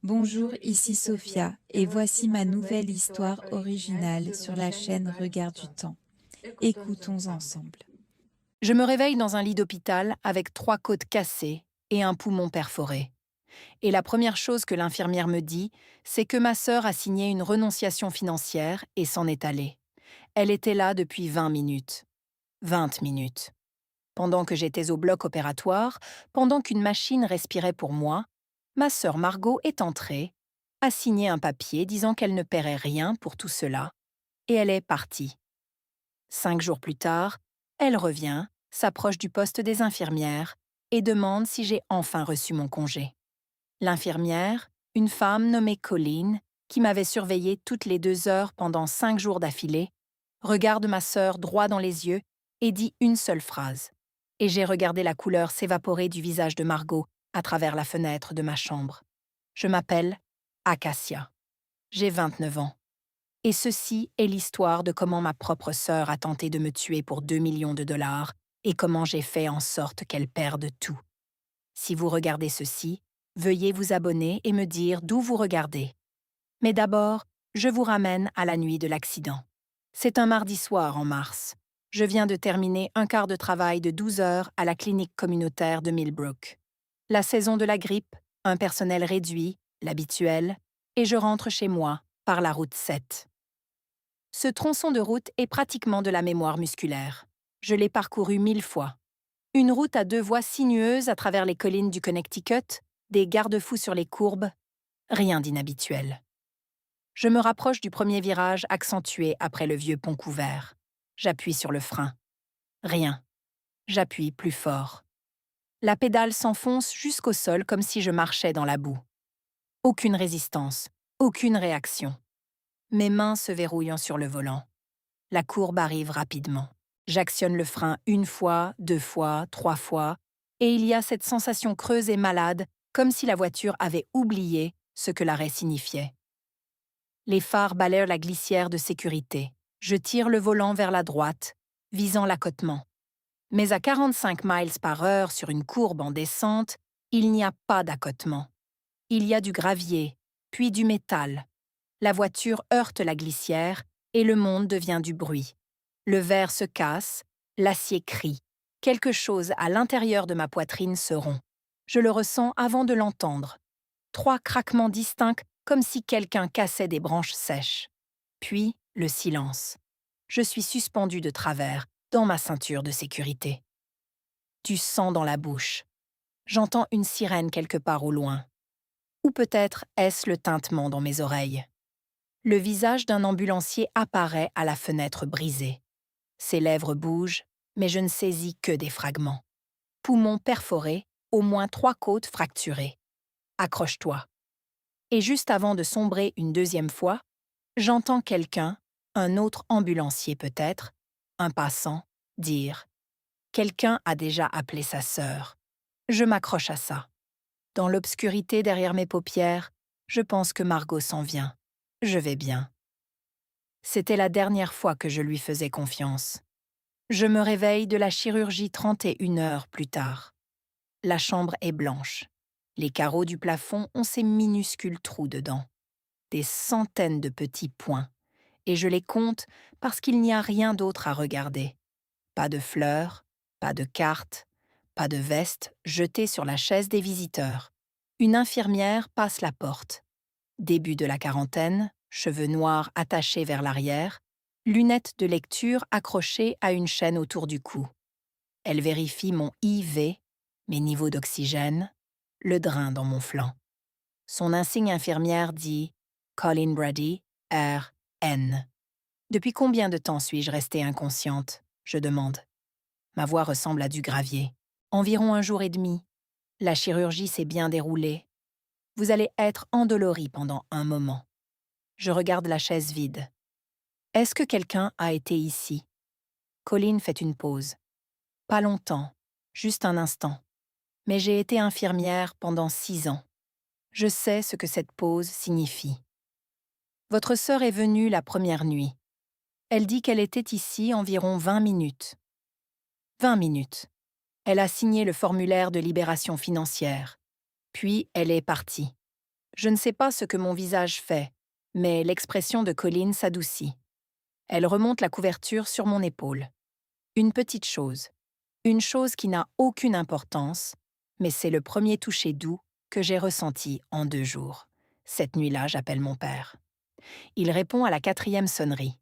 Bonjour, ici Sophia et voici ma nouvelle histoire originale sur la chaîne Regard du Temps. Écoutons ensemble. Je me réveille dans un lit d'hôpital avec 3 côtes cassées et un poumon perforé. Et la première chose que l'infirmière me dit, c'est que ma sœur a signé une renonciation financière et s'en est allée. Elle était là depuis 20 minutes. 20 minutes. Pendant que j'étais au bloc opératoire, pendant qu'une machine respirait pour moi, ma sœur Margot est entrée, a signé un papier disant qu'elle ne paierait rien pour tout cela, et elle est partie. 5 jours plus tard, elle revient, s'approche du poste des infirmières et demande si j'ai enfin reçu mon congé. L'infirmière, une femme nommée Colleen, qui m'avait surveillée toutes les 2 heures pendant 5 jours d'affilée, regarde ma sœur droit dans les yeux et dit une seule phrase. Et j'ai regardé la couleur s'évaporer du visage de Margot à travers la fenêtre de ma chambre. Je m'appelle Acacia. J'ai 29 ans. Et ceci est l'histoire de comment ma propre sœur a tenté de me tuer pour 2 millions de dollars et comment j'ai fait en sorte qu'elle perde tout. Si vous regardez ceci, veuillez vous abonner et me dire d'où vous regardez. Mais d'abord, je vous ramène à la nuit de l'accident. C'est un mardi soir en mars. Je viens de terminer un quart de travail de 12 heures à la clinique communautaire de Millbrook. La saison de la grippe, un personnel réduit, l'habituel, et je rentre chez moi par la route 7. Ce tronçon de route est pratiquement de la mémoire musculaire. Je l'ai parcouru 1000 fois. Une route à 2 voies sinueuses à travers les collines du Connecticut, des garde-fous sur les courbes, rien d'inhabituel. Je me rapproche du premier virage accentué après le vieux pont couvert. J'appuie sur le frein. Rien. J'appuie plus fort. La pédale s'enfonce jusqu'au sol comme si je marchais dans la boue. Aucune résistance, aucune réaction. Mes mains se verrouillent sur le volant. La courbe arrive rapidement. J'actionne le frein 1 fois, 2 fois, 3 fois, et il y a cette sensation creuse et malade, comme si la voiture avait oublié ce que l'arrêt signifiait. Les phares balayent la glissière de sécurité. Je tire le volant vers la droite, visant l'accotement. Mais à 45 miles par heure sur une courbe en descente, il n'y a pas d'accotement. Il y a du gravier, puis du métal. La voiture heurte la glissière et le monde devient du bruit. Le verre se casse, l'acier crie. Quelque chose à l'intérieur de ma poitrine se rompt. Je le ressens avant de l'entendre. 3 craquements distincts comme si quelqu'un cassait des branches sèches. Puis, le silence. Je suis suspendu de travers, dans ma ceinture de sécurité. Du sang dans la bouche. J'entends une sirène quelque part au loin. Ou peut-être est-ce le tintement dans mes oreilles. Le visage d'un ambulancier apparaît à la fenêtre brisée. Ses lèvres bougent, mais je ne saisis que des fragments. Poumons perforés, au moins 3 côtes fracturées. Accroche-toi. Et juste avant de sombrer une deuxième fois, j'entends quelqu'un, un autre ambulancier peut-être, un passant, dire « Quelqu'un a déjà appelé sa sœur ». Je m'accroche à ça. Dans l'obscurité derrière mes paupières, je pense que Margot s'en vient. Je vais bien. C'était la dernière fois que je lui faisais confiance. Je me réveille de la chirurgie 31 heures plus tard. La chambre est blanche. Les carreaux du plafond ont ces minuscules trous dedans. Des centaines de petits points. Et je les compte parce qu'il n'y a rien d'autre à regarder. Pas de fleurs, pas de cartes, pas de veste jetée sur la chaise des visiteurs. Une infirmière passe la porte. Début de la quarantaine, cheveux noirs attachés vers l'arrière, lunettes de lecture accrochées à une chaîne autour du cou. Elle vérifie mon IV, mes niveaux d'oxygène, le drain dans mon flanc. Son insigne infirmière dit « Colleen Brady, R.N. » Depuis combien de temps suis-je restée inconsciente? Je demande. Ma voix ressemble à du gravier. Environ 1 jour et demi. La chirurgie s'est bien déroulée. Vous allez être endolori pendant un moment. Je regarde la chaise vide. Est-ce que quelqu'un a été ici? Colleen fait une pause. Pas longtemps, juste un instant. Mais j'ai été infirmière pendant 6 ans. Je sais ce que cette pause signifie. Votre sœur est venue la première nuit. Elle dit qu'elle était ici environ 20 minutes. 20 minutes. Elle a signé le formulaire de libération financière. Puis elle est partie. Je ne sais pas ce que mon visage fait, mais l'expression de Colline s'adoucit. Elle remonte la couverture sur mon épaule. Une petite chose. Une chose qui n'a aucune importance, mais c'est le premier toucher doux que j'ai ressenti en 2 jours. Cette nuit-là, j'appelle mon père. Il répond à la 4e sonnerie.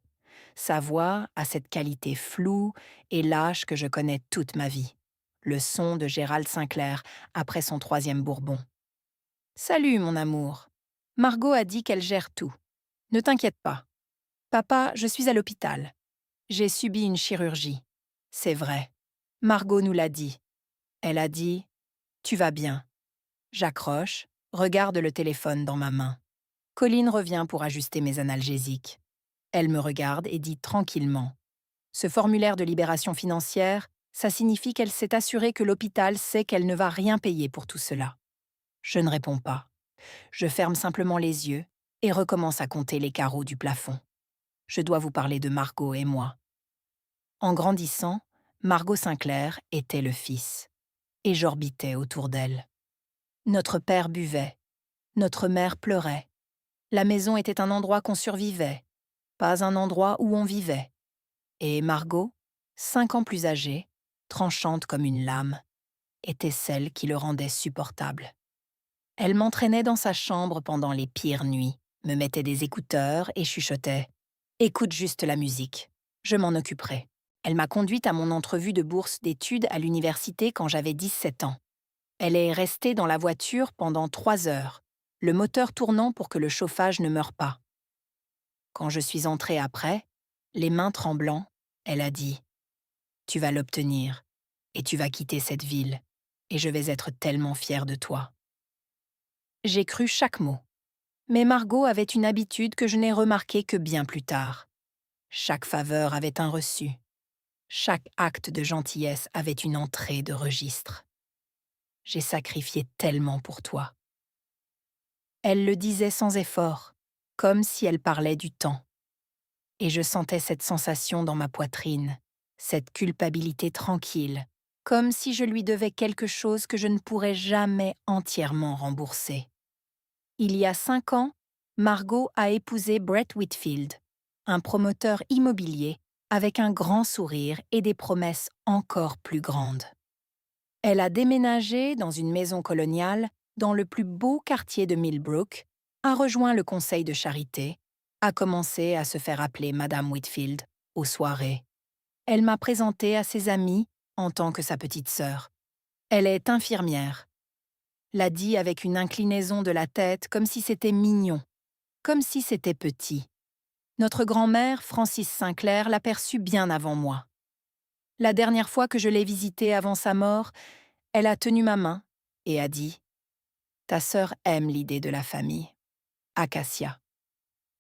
Sa voix a cette qualité floue et lâche que je connais toute ma vie. Le son de Gérald Sinclair après son 3e bourbon. « Salut, mon amour. Margot a dit qu'elle gère tout. Ne t'inquiète pas. Papa, je suis à l'hôpital. J'ai subi une chirurgie. C'est vrai. Margot nous l'a dit. Elle a dit « Tu vas bien ». J'accroche, regarde le téléphone dans ma main. Colline revient pour ajuster mes analgésiques. Elle me regarde et dit tranquillement. Ce formulaire de libération financière, ça signifie qu'elle s'est assurée que l'hôpital sait qu'elle ne va rien payer pour tout cela. Je ne réponds pas. Je ferme simplement les yeux et recommence à compter les carreaux du plafond. Je dois vous parler de Margot et moi. En grandissant, Margot Sinclair était le fils, et j'orbitais autour d'elle. Notre père buvait, notre mère pleurait. La maison était un endroit qu'on survivait, pas un endroit où on vivait. Et Margot, 5 ans plus âgée, tranchante comme une lame, était celle qui le rendait supportable. Elle m'entraînait dans sa chambre pendant les pires nuits, me mettait des écouteurs et chuchotait « Écoute juste la musique, je m'en occuperai ». Elle m'a conduite à mon entrevue de bourse d'études à l'université quand j'avais 17 ans. Elle est restée dans la voiture pendant 3 heures, le moteur tournant pour que le chauffage ne meure pas. Quand je suis entrée après, les mains tremblant, elle a dit « Tu vas l'obtenir, et tu vas quitter cette ville, et je vais être tellement fière de toi. » J'ai cru chaque mot. Mais Margot avait une habitude que je n'ai remarquée que bien plus tard. Chaque faveur avait un reçu. Chaque acte de gentillesse avait une entrée de registre. J'ai sacrifié tellement pour toi. Elle le disait sans effort, comme si elle parlait du temps. Et je sentais cette sensation dans ma poitrine, cette culpabilité tranquille, comme si je lui devais quelque chose que je ne pourrais jamais entièrement rembourser. Il y a 5 ans, Margot a épousé Brett Whitfield, un promoteur immobilier avec un grand sourire et des promesses encore plus grandes. Elle a déménagé dans une maison coloniale dans le plus beau quartier de Millbrook, a rejoint le conseil de charité, a commencé à se faire appeler Madame Whitfield aux soirées. Elle m'a présentée à ses amis en tant que sa petite sœur. Elle est infirmière. L'a dit avec une inclinaison de la tête comme si c'était mignon, comme si c'était petit. Notre grand-mère, Francis Sinclair, l'a perçue bien avant moi. La dernière fois que je l'ai visitée avant sa mort, elle a tenu ma main et a dit « Ta sœur aime l'idée de la famille. Acacia.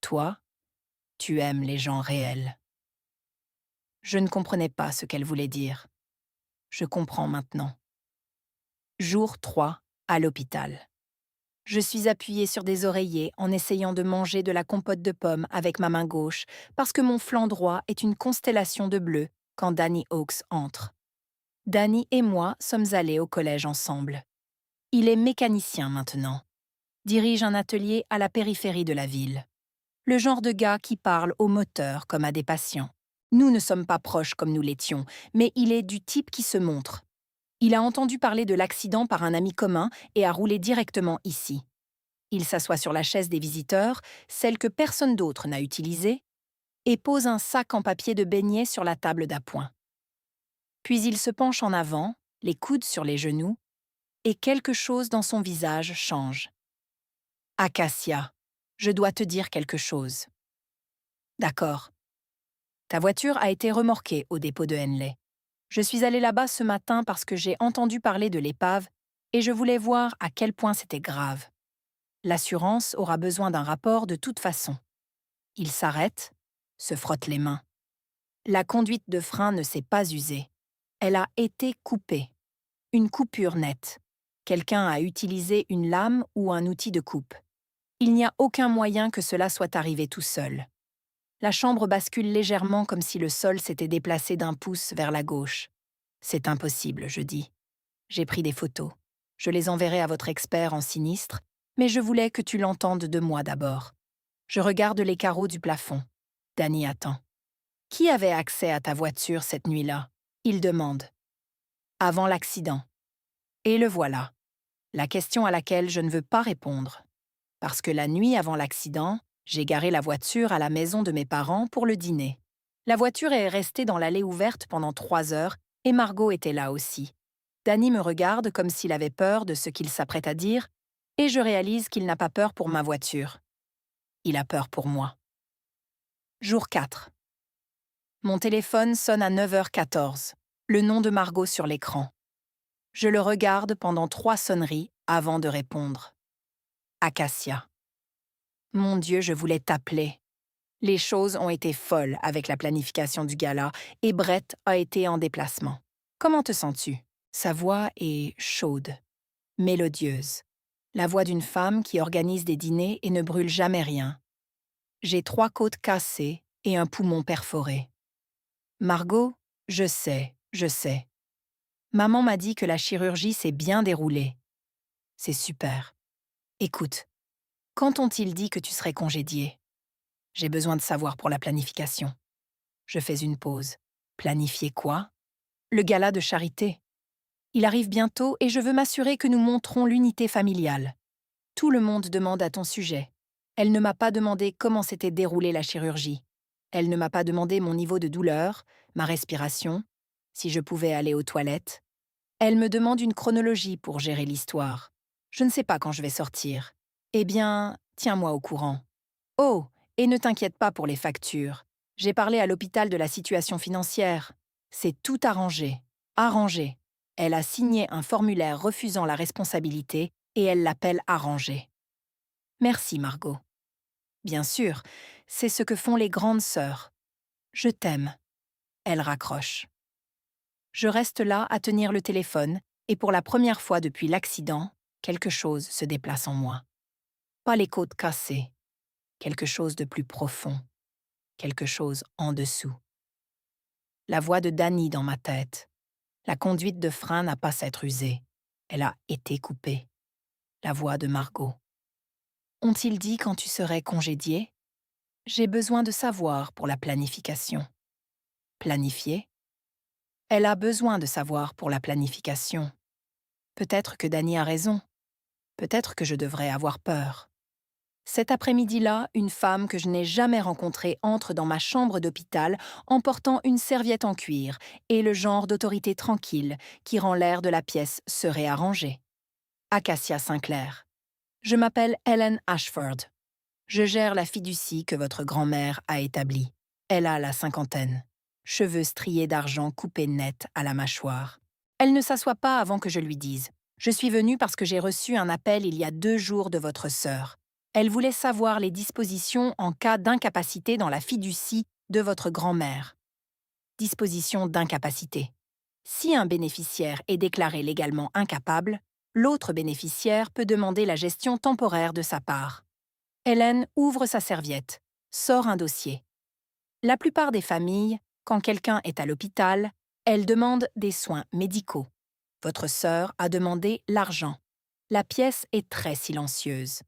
Toi, tu aimes les gens réels. » Je ne comprenais pas ce qu'elle voulait dire. Je comprends maintenant. Jour 3, à l'hôpital. Je suis appuyée sur des oreillers en essayant de manger de la compote de pommes avec ma main gauche parce que mon flanc droit est une constellation de bleu quand Danny Hawkes entre. Danny et moi sommes allés au collège ensemble. Il est mécanicien maintenant. Dirige un atelier à la périphérie de la ville. Le genre de gars qui parle au moteur comme à des patients. Nous ne sommes pas proches comme nous l'étions, mais il est du type qui se montre. Il a entendu parler de l'accident par un ami commun et a roulé directement ici. Il s'assoit sur la chaise des visiteurs, celle que personne d'autre n'a utilisée, et pose un sac en papier de beignet sur la table d'appoint. Puis il se penche en avant, les coudes sur les genoux, et quelque chose dans son visage change. « Acacia, je dois te dire quelque chose. » « D'accord. Ta voiture a été remorquée au dépôt de Henley. Je suis allée là-bas ce matin parce que j'ai entendu parler de l'épave et je voulais voir à quel point c'était grave. L'assurance aura besoin d'un rapport de toute façon. » Il s'arrête, se frotte les mains. La conduite de frein ne s'est pas usée. Elle a été coupée. Une coupure nette. Quelqu'un a utilisé une lame ou un outil de coupe. Il n'y a aucun moyen que cela soit arrivé tout seul. La chambre bascule légèrement comme si le sol s'était déplacé d'1 pouce vers la gauche. C'est impossible, je dis. J'ai pris des photos. Je les enverrai à votre expert en sinistre, Mais je voulais que tu l'entendes de moi d'abord. Je regarde les carreaux du plafond. Danny attend. Qui avait accès à ta voiture cette nuit-là? Il demande. Avant l'accident. Et le voilà. La question à laquelle je ne veux pas répondre. Parce que la nuit avant l'accident, j'ai garé la voiture à la maison de mes parents pour le dîner. La voiture est restée dans l'allée ouverte pendant 3 heures et Margot était là aussi. Danny me regarde comme s'il avait peur de ce qu'il s'apprête à dire et je réalise qu'il n'a pas peur pour ma voiture. Il a peur pour moi. Jour 4. Mon téléphone sonne à 9h14. Le nom de Margot sur l'écran. Je le regarde pendant 3 sonneries avant de répondre. Acacia. Mon Dieu, je voulais t'appeler. Les choses ont été folles avec la planification du gala et Brett a été en déplacement. Comment te sens-tu? Sa voix est chaude, mélodieuse. La voix d'une femme qui organise des dîners et ne brûle jamais rien. J'ai 3 côtes cassées et un poumon perforé. Margot, je sais. Maman m'a dit que la chirurgie s'est bien déroulée. C'est super. Écoute, quand t'ont-ils dit que tu serais congédiée? J'ai besoin de savoir pour la planification. Je fais une pause. Planifier quoi? Le gala de charité. Il arrive bientôt et je veux m'assurer que nous montrons l'unité familiale. Tout le monde demande à ton sujet. Elle ne m'a pas demandé comment s'était déroulée la chirurgie. Elle ne m'a pas demandé mon niveau de douleur, ma respiration, si je pouvais aller aux toilettes. Elle me demande une chronologie pour gérer l'histoire. Je ne sais pas quand je vais sortir. Eh bien, tiens-moi au courant. Oh, et ne t'inquiète pas pour les factures. J'ai parlé à l'hôpital de la situation financière. C'est tout arrangé. Arrangé. Elle a signé un formulaire refusant la responsabilité et elle l'appelle arrangé. Merci, Margot. Bien sûr, c'est ce que font les grandes sœurs. Je t'aime. Elle raccroche. Je reste là à tenir le téléphone et pour la première fois depuis l'accident, quelque chose se déplace en moi. Pas les côtes cassées. Quelque chose de plus profond. Quelque chose en dessous. La voix de Danny dans ma tête. La conduite de frein n'a pas s'être usée. Elle a été coupée. La voix de Margot. Ont-ils dit quand tu serais congédiée? J'ai besoin de savoir pour la planification. Planifier? Elle a besoin de savoir pour la planification. Peut-être que Danny a raison. Peut-être que je devrais avoir peur. Cet après-midi-là, une femme que je n'ai jamais rencontrée entre dans ma chambre d'hôpital en portant une serviette en cuir et le genre d'autorité tranquille qui rend l'air de la pièce se réarranger. Acacia Sinclair. Je m'appelle Ellen Ashford. Je gère la fiducie que votre grand-mère a établie. Elle a la 50aine. Cheveux striés d'argent coupés net à la mâchoire. Elle ne s'assoit pas avant que je lui dise. Je suis venue parce que j'ai reçu un appel il y a 2 jours de votre sœur. Elle voulait savoir les dispositions en cas d'incapacité dans la fiducie de votre grand-mère. Disposition d'incapacité. Si un bénéficiaire est déclaré légalement incapable, l'autre bénéficiaire peut demander la gestion temporaire de sa part. Hélène ouvre sa serviette, sort un dossier. La plupart des familles, quand quelqu'un est à l'hôpital, elles demandent des soins médicaux. Votre sœur a demandé l'argent. La pièce est très silencieuse.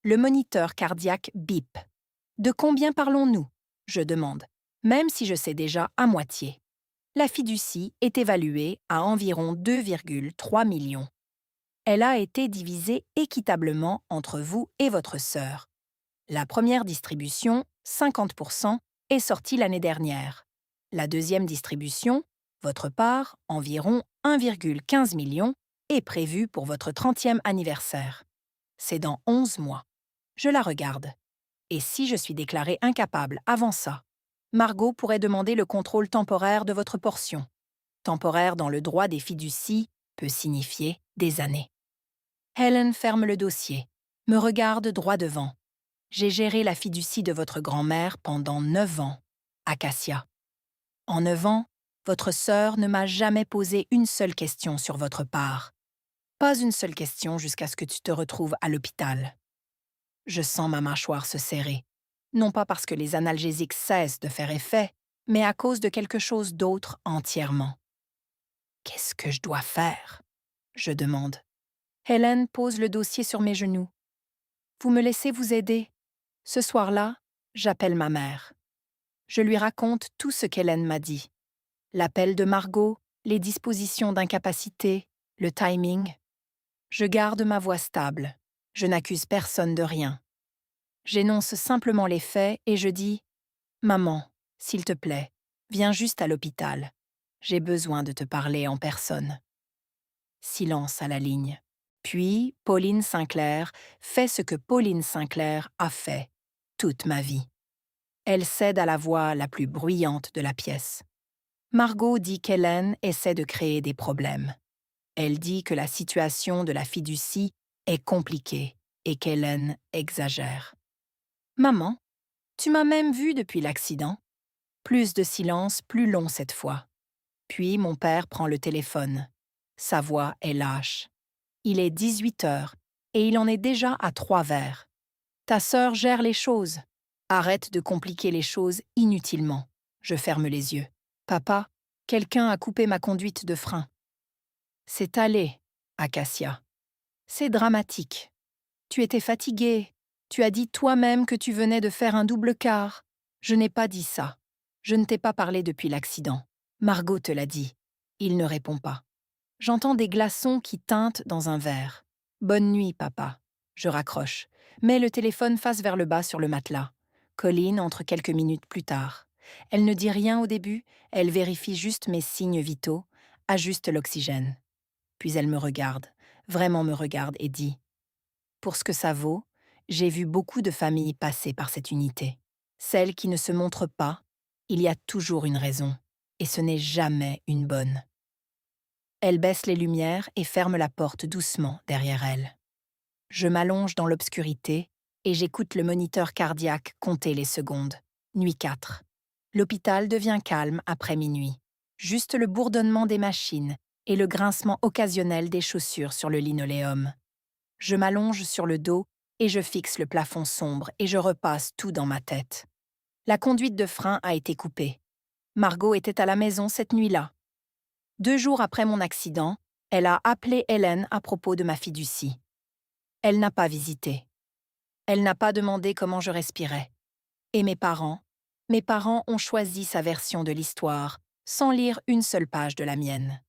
Le moniteur cardiaque bip. De combien parlons-nous? Je demande, même si je sais déjà à moitié. La fiducie est évaluée à environ 2,3 millions. Elle a été divisée équitablement entre vous et votre sœur. La première distribution, 50%, est sortie l'année dernière. La deuxième distribution, votre part, environ 1,15 million, est prévue pour votre 30e anniversaire. C'est dans 11 mois. Je la regarde. Et si je suis déclarée incapable avant ça, Margot pourrait demander le contrôle temporaire de votre portion. Temporaire dans le droit des fiducies peut signifier des années. Helen ferme le dossier, me regarde droit devant. J'ai géré la fiducie de votre grand-mère pendant 9 ans, Acacia. En 9 ans, votre sœur ne m'a jamais posé une seule question sur votre part. Pas une seule question jusqu'à ce que tu te retrouves à l'hôpital. Je sens ma mâchoire se serrer, non pas parce que les analgésiques cessent de faire effet, mais à cause de quelque chose d'autre entièrement. Qu'est-ce que je dois faire? Je demande. Hélène pose le dossier sur mes genoux. Vous me laissez vous aider? Ce soir-là, j'appelle ma mère. Je lui raconte tout ce qu'Hélène m'a dit. L'appel de Margot, les dispositions d'incapacité, le timing. Je garde ma voix stable. Je n'accuse personne de rien. J'énonce simplement les faits et je dis « Maman, s'il te plaît, viens juste à l'hôpital. J'ai besoin de te parler en personne. » Silence à la ligne. Puis, Pauline Sinclair fait ce que Pauline Sinclair a fait toute ma vie. Elle cède à la voix la plus bruyante de la pièce. Margot dit qu'Hélène essaie de créer des problèmes. Elle dit que la situation de la fiducie est compliquée et qu'Hélène exagère. « Maman, tu m'as même vue depuis l'accident. » Plus de silence, plus long cette fois. Puis mon père prend le téléphone. Sa voix est lâche. Il est 18 heures et il en est déjà à 3 verres. Ta sœur gère les choses. Arrête de compliquer les choses inutilement. Je ferme les yeux. Papa, quelqu'un a coupé ma conduite de frein. C'est allé, Acacia. C'est dramatique. Tu étais fatiguée. Tu as dit toi-même que tu venais de faire un double quart. Je n'ai pas dit ça. Je ne t'ai pas parlé depuis l'accident. Margot te l'a dit. Il ne répond pas. J'entends des glaçons qui tintent dans un verre. Bonne nuit, papa. Je raccroche. Mets le téléphone face vers le bas sur le matelas. Colline entre quelques minutes plus tard. Elle ne dit rien au début, elle vérifie juste mes signes vitaux, ajuste l'oxygène. Puis elle me regarde, vraiment me regarde et dit « Pour ce que ça vaut, j'ai vu beaucoup de familles passer par cette unité. Celles qui ne se montrent pas, il y a toujours une raison, et ce n'est jamais une bonne. » Elle baisse les lumières et ferme la porte doucement derrière elle. Je m'allonge dans l'obscurité et j'écoute le moniteur cardiaque compter les secondes. Nuit 4. L'hôpital devient calme après minuit. Juste le bourdonnement des machines et le grincement occasionnel des chaussures sur le linoléum. Je m'allonge sur le dos et je fixe le plafond sombre et je repasse tout dans ma tête. La conduite de frein a été coupée. Margot était à la maison cette nuit-là. 2 jours après mon accident, elle a appelé Hélène à propos de ma fiducie. Elle n'a pas visité. Elle n'a pas demandé comment je respirais. Et mes parents ont choisi sa version de l'histoire, sans lire une seule page de la mienne.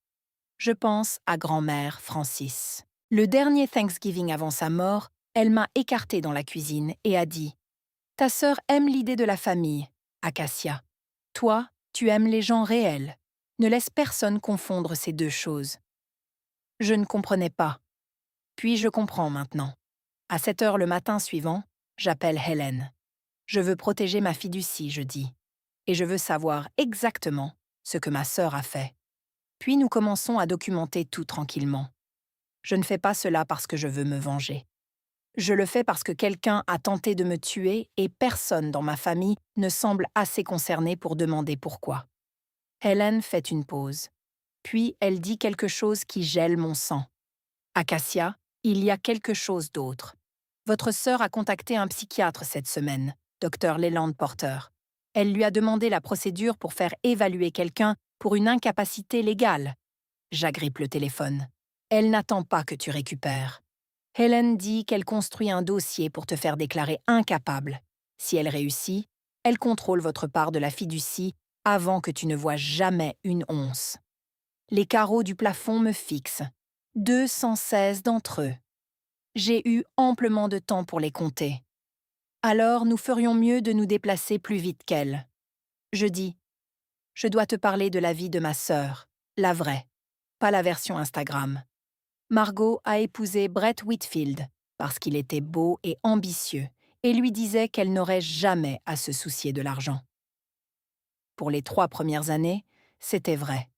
Je pense à grand-mère Francis. Le dernier Thanksgiving avant sa mort, elle m'a écartée dans la cuisine et a dit « Ta sœur aime l'idée de la famille, Acacia. Toi, tu aimes les gens réels. Ne laisse personne confondre ces deux choses. » Je ne comprenais pas. Puis je comprends maintenant. À 7 heures le matin suivant, j'appelle Hélène. Je veux protéger ma fiducie, je dis. Et je veux savoir exactement ce que ma sœur a fait. Puis nous commençons à documenter tout tranquillement. Je ne fais pas cela parce que je veux me venger. Je le fais parce que quelqu'un a tenté de me tuer et personne dans ma famille ne semble assez concerné pour demander pourquoi. Hélène fait une pause. Puis elle dit quelque chose qui gèle mon sang. « Acacia, il y a quelque chose d'autre. Votre sœur a contacté un psychiatre cette semaine, Dr Leland Porter. Elle lui a demandé la procédure pour faire évaluer quelqu'un pour une incapacité légale. » J'agrippe le téléphone. « Elle n'attend pas que tu récupères. Hélène dit qu'elle construit un dossier pour te faire déclarer incapable. Si elle réussit, elle contrôle votre part de la fiducie avant que tu ne vois jamais une once. Les carreaux du plafond me fixent. 216 d'entre eux. J'ai eu amplement de temps pour les compter. Alors nous ferions mieux de nous déplacer plus vite qu'elle. Je dis, je dois te parler de la vie de ma sœur, la vraie, pas la version Instagram. Margot a épousé Brett Whitfield parce qu'il était beau et ambitieux et lui disait qu'elle n'aurait jamais à se soucier de l'argent. Pour les 3 premières années, c'était vrai.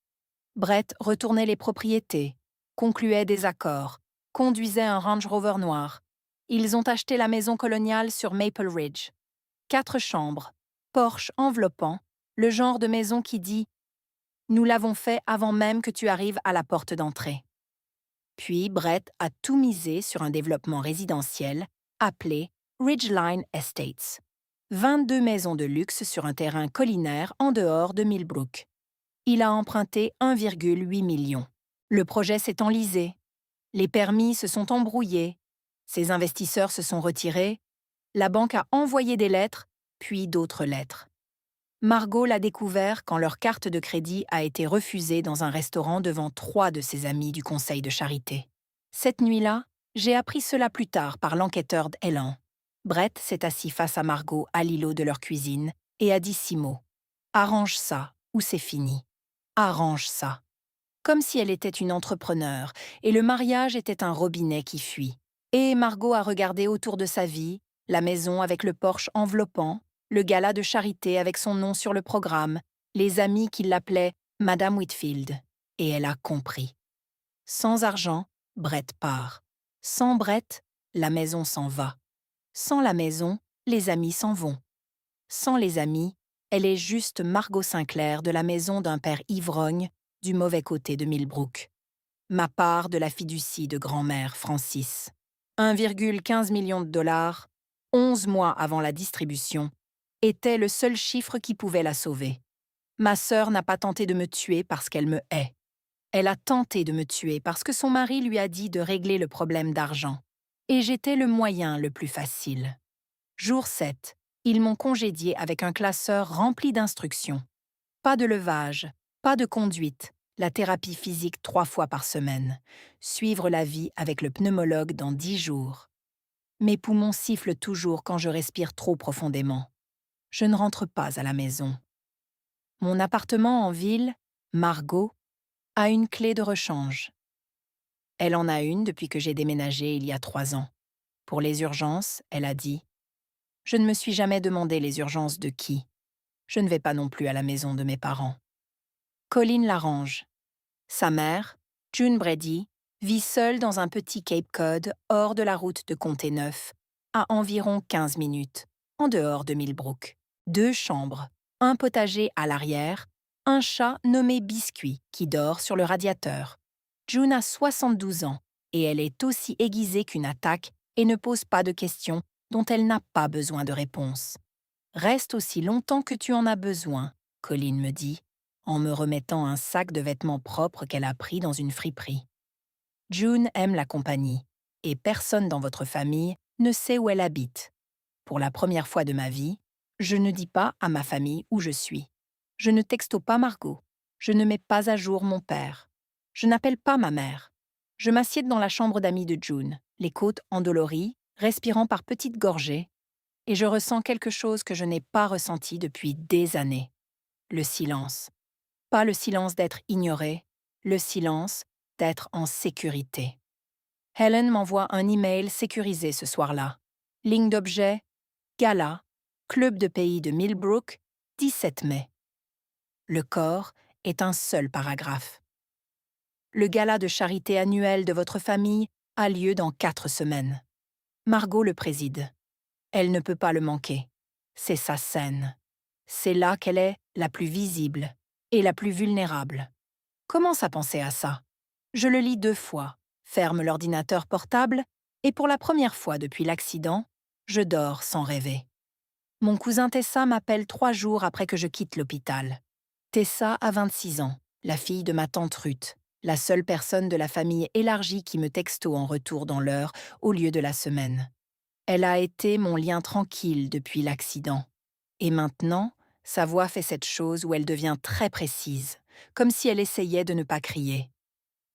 Brett retournait les propriétés, concluait des accords, conduisait un Range Rover noir. Ils ont acheté la maison coloniale sur Maple Ridge. 4 chambres, porche enveloppant, le genre de maison qui dit « Nous l'avons fait avant même que tu arrives à la porte d'entrée. » Puis Brett a tout misé sur un développement résidentiel appelé Ridgeline Estates. 22 maisons de luxe sur un terrain collinaire en dehors de Millbrook. Il a emprunté 1,8 million. Le projet s'est enlisé. Les permis se sont embrouillés. Ses investisseurs se sont retirés, la banque a envoyé des lettres, puis d'autres lettres. Margot l'a découvert quand leur carte de crédit a été refusée dans un restaurant devant 3 de ses amis du conseil de charité. Cette nuit-là, j'ai appris cela plus tard par l'enquêteur d'Elan. Brett s'est assis face à Margot à l'îlot de leur cuisine et a dit 6 mots. « Arrange ça, ou c'est fini. Arrange ça. » Comme si elle était une entrepreneure et le mariage était un robinet qui fuit. Et Margot a regardé autour de sa vie, la maison avec le porche enveloppant, le gala de charité avec son nom sur le programme, les amis qui l'appelaient Madame Whitfield. Et elle a compris. Sans argent, Brett part. Sans Brett, la maison s'en va. Sans la maison, les amis s'en vont. Sans les amis, elle est juste Margot Sinclair de la maison d'un père ivrogne du mauvais côté de Millbrook. Ma part de la fiducie de grand-mère Francis. 1,15 million de dollars, 11 mois avant la distribution, était le seul chiffre qui pouvait la sauver. Ma sœur n'a pas tenté de me tuer parce qu'elle me hait. Elle a tenté de me tuer parce que son mari lui a dit de régler le problème d'argent. Et j'étais le moyen le plus facile. Jour 7, ils m'ont congédié avec un classeur rempli d'instructions. Pas de levage, pas de conduite, la thérapie physique 3 fois par semaine. Suivre la vie avec le pneumologue dans 10 jours. Mes poumons sifflent toujours quand je respire trop profondément. Je ne rentre pas à la maison. Mon appartement en ville, Margot, a une clé de rechange. Elle en a une depuis que j'ai déménagé il y a 3 ans. Pour les urgences, elle a dit « Je ne me suis jamais demandé les urgences de qui. Je ne vais pas non plus à la maison de mes parents. » Colin l'arrange. Sa mère, June Brady, vit seule dans un petit Cape Cod hors de la route de Comté Neuf, à environ 15 minutes, en dehors de Millbrook. 2 chambres, un potager à l'arrière, un chat nommé Biscuit qui dort sur le radiateur. June a 72 ans et elle est aussi aiguisée qu'une attaque et ne pose pas de questions dont elle n'a pas besoin de réponse. Reste aussi longtemps que tu en as besoin, Colin me dit, en me remettant un sac de vêtements propres qu'elle a pris dans une friperie. June aime la compagnie, et personne dans votre famille ne sait où elle habite. Pour la première fois de ma vie, je ne dis pas à ma famille où je suis. Je ne texto pas Margot. Je ne mets pas à jour mon père. Je n'appelle pas ma mère. Je m'assieds dans la chambre d'amis de June, les côtes endolories, respirant par petites gorgées, et je ressens quelque chose que je n'ai pas ressenti depuis des années. Le silence. Pas le silence d'être ignoré, le silence d'être en sécurité. Helen m'envoie un email sécurisé ce soir-là. Ligne d'objet, gala, club de pays de Millbrook, 17 mai. Le corps est un seul paragraphe. Le gala de charité annuel de votre famille a lieu dans 4 semaines. Margot le préside. Elle ne peut pas le manquer. C'est sa scène. C'est là qu'elle est la plus visible et la plus vulnérable. Commence à penser à ça. Je le lis 2 fois, ferme l'ordinateur portable et pour la première fois depuis l'accident, je dors sans rêver. Mon cousin Tessa m'appelle 3 jours après que je quitte l'hôpital. Tessa a 26 ans, la fille de ma tante Ruth, la seule personne de la famille élargie qui me texto en retour dans l'heure au lieu de la semaine. Elle a été mon lien tranquille depuis l'accident. Et maintenant, sa voix fait cette chose où elle devient très précise, comme si elle essayait de ne pas crier.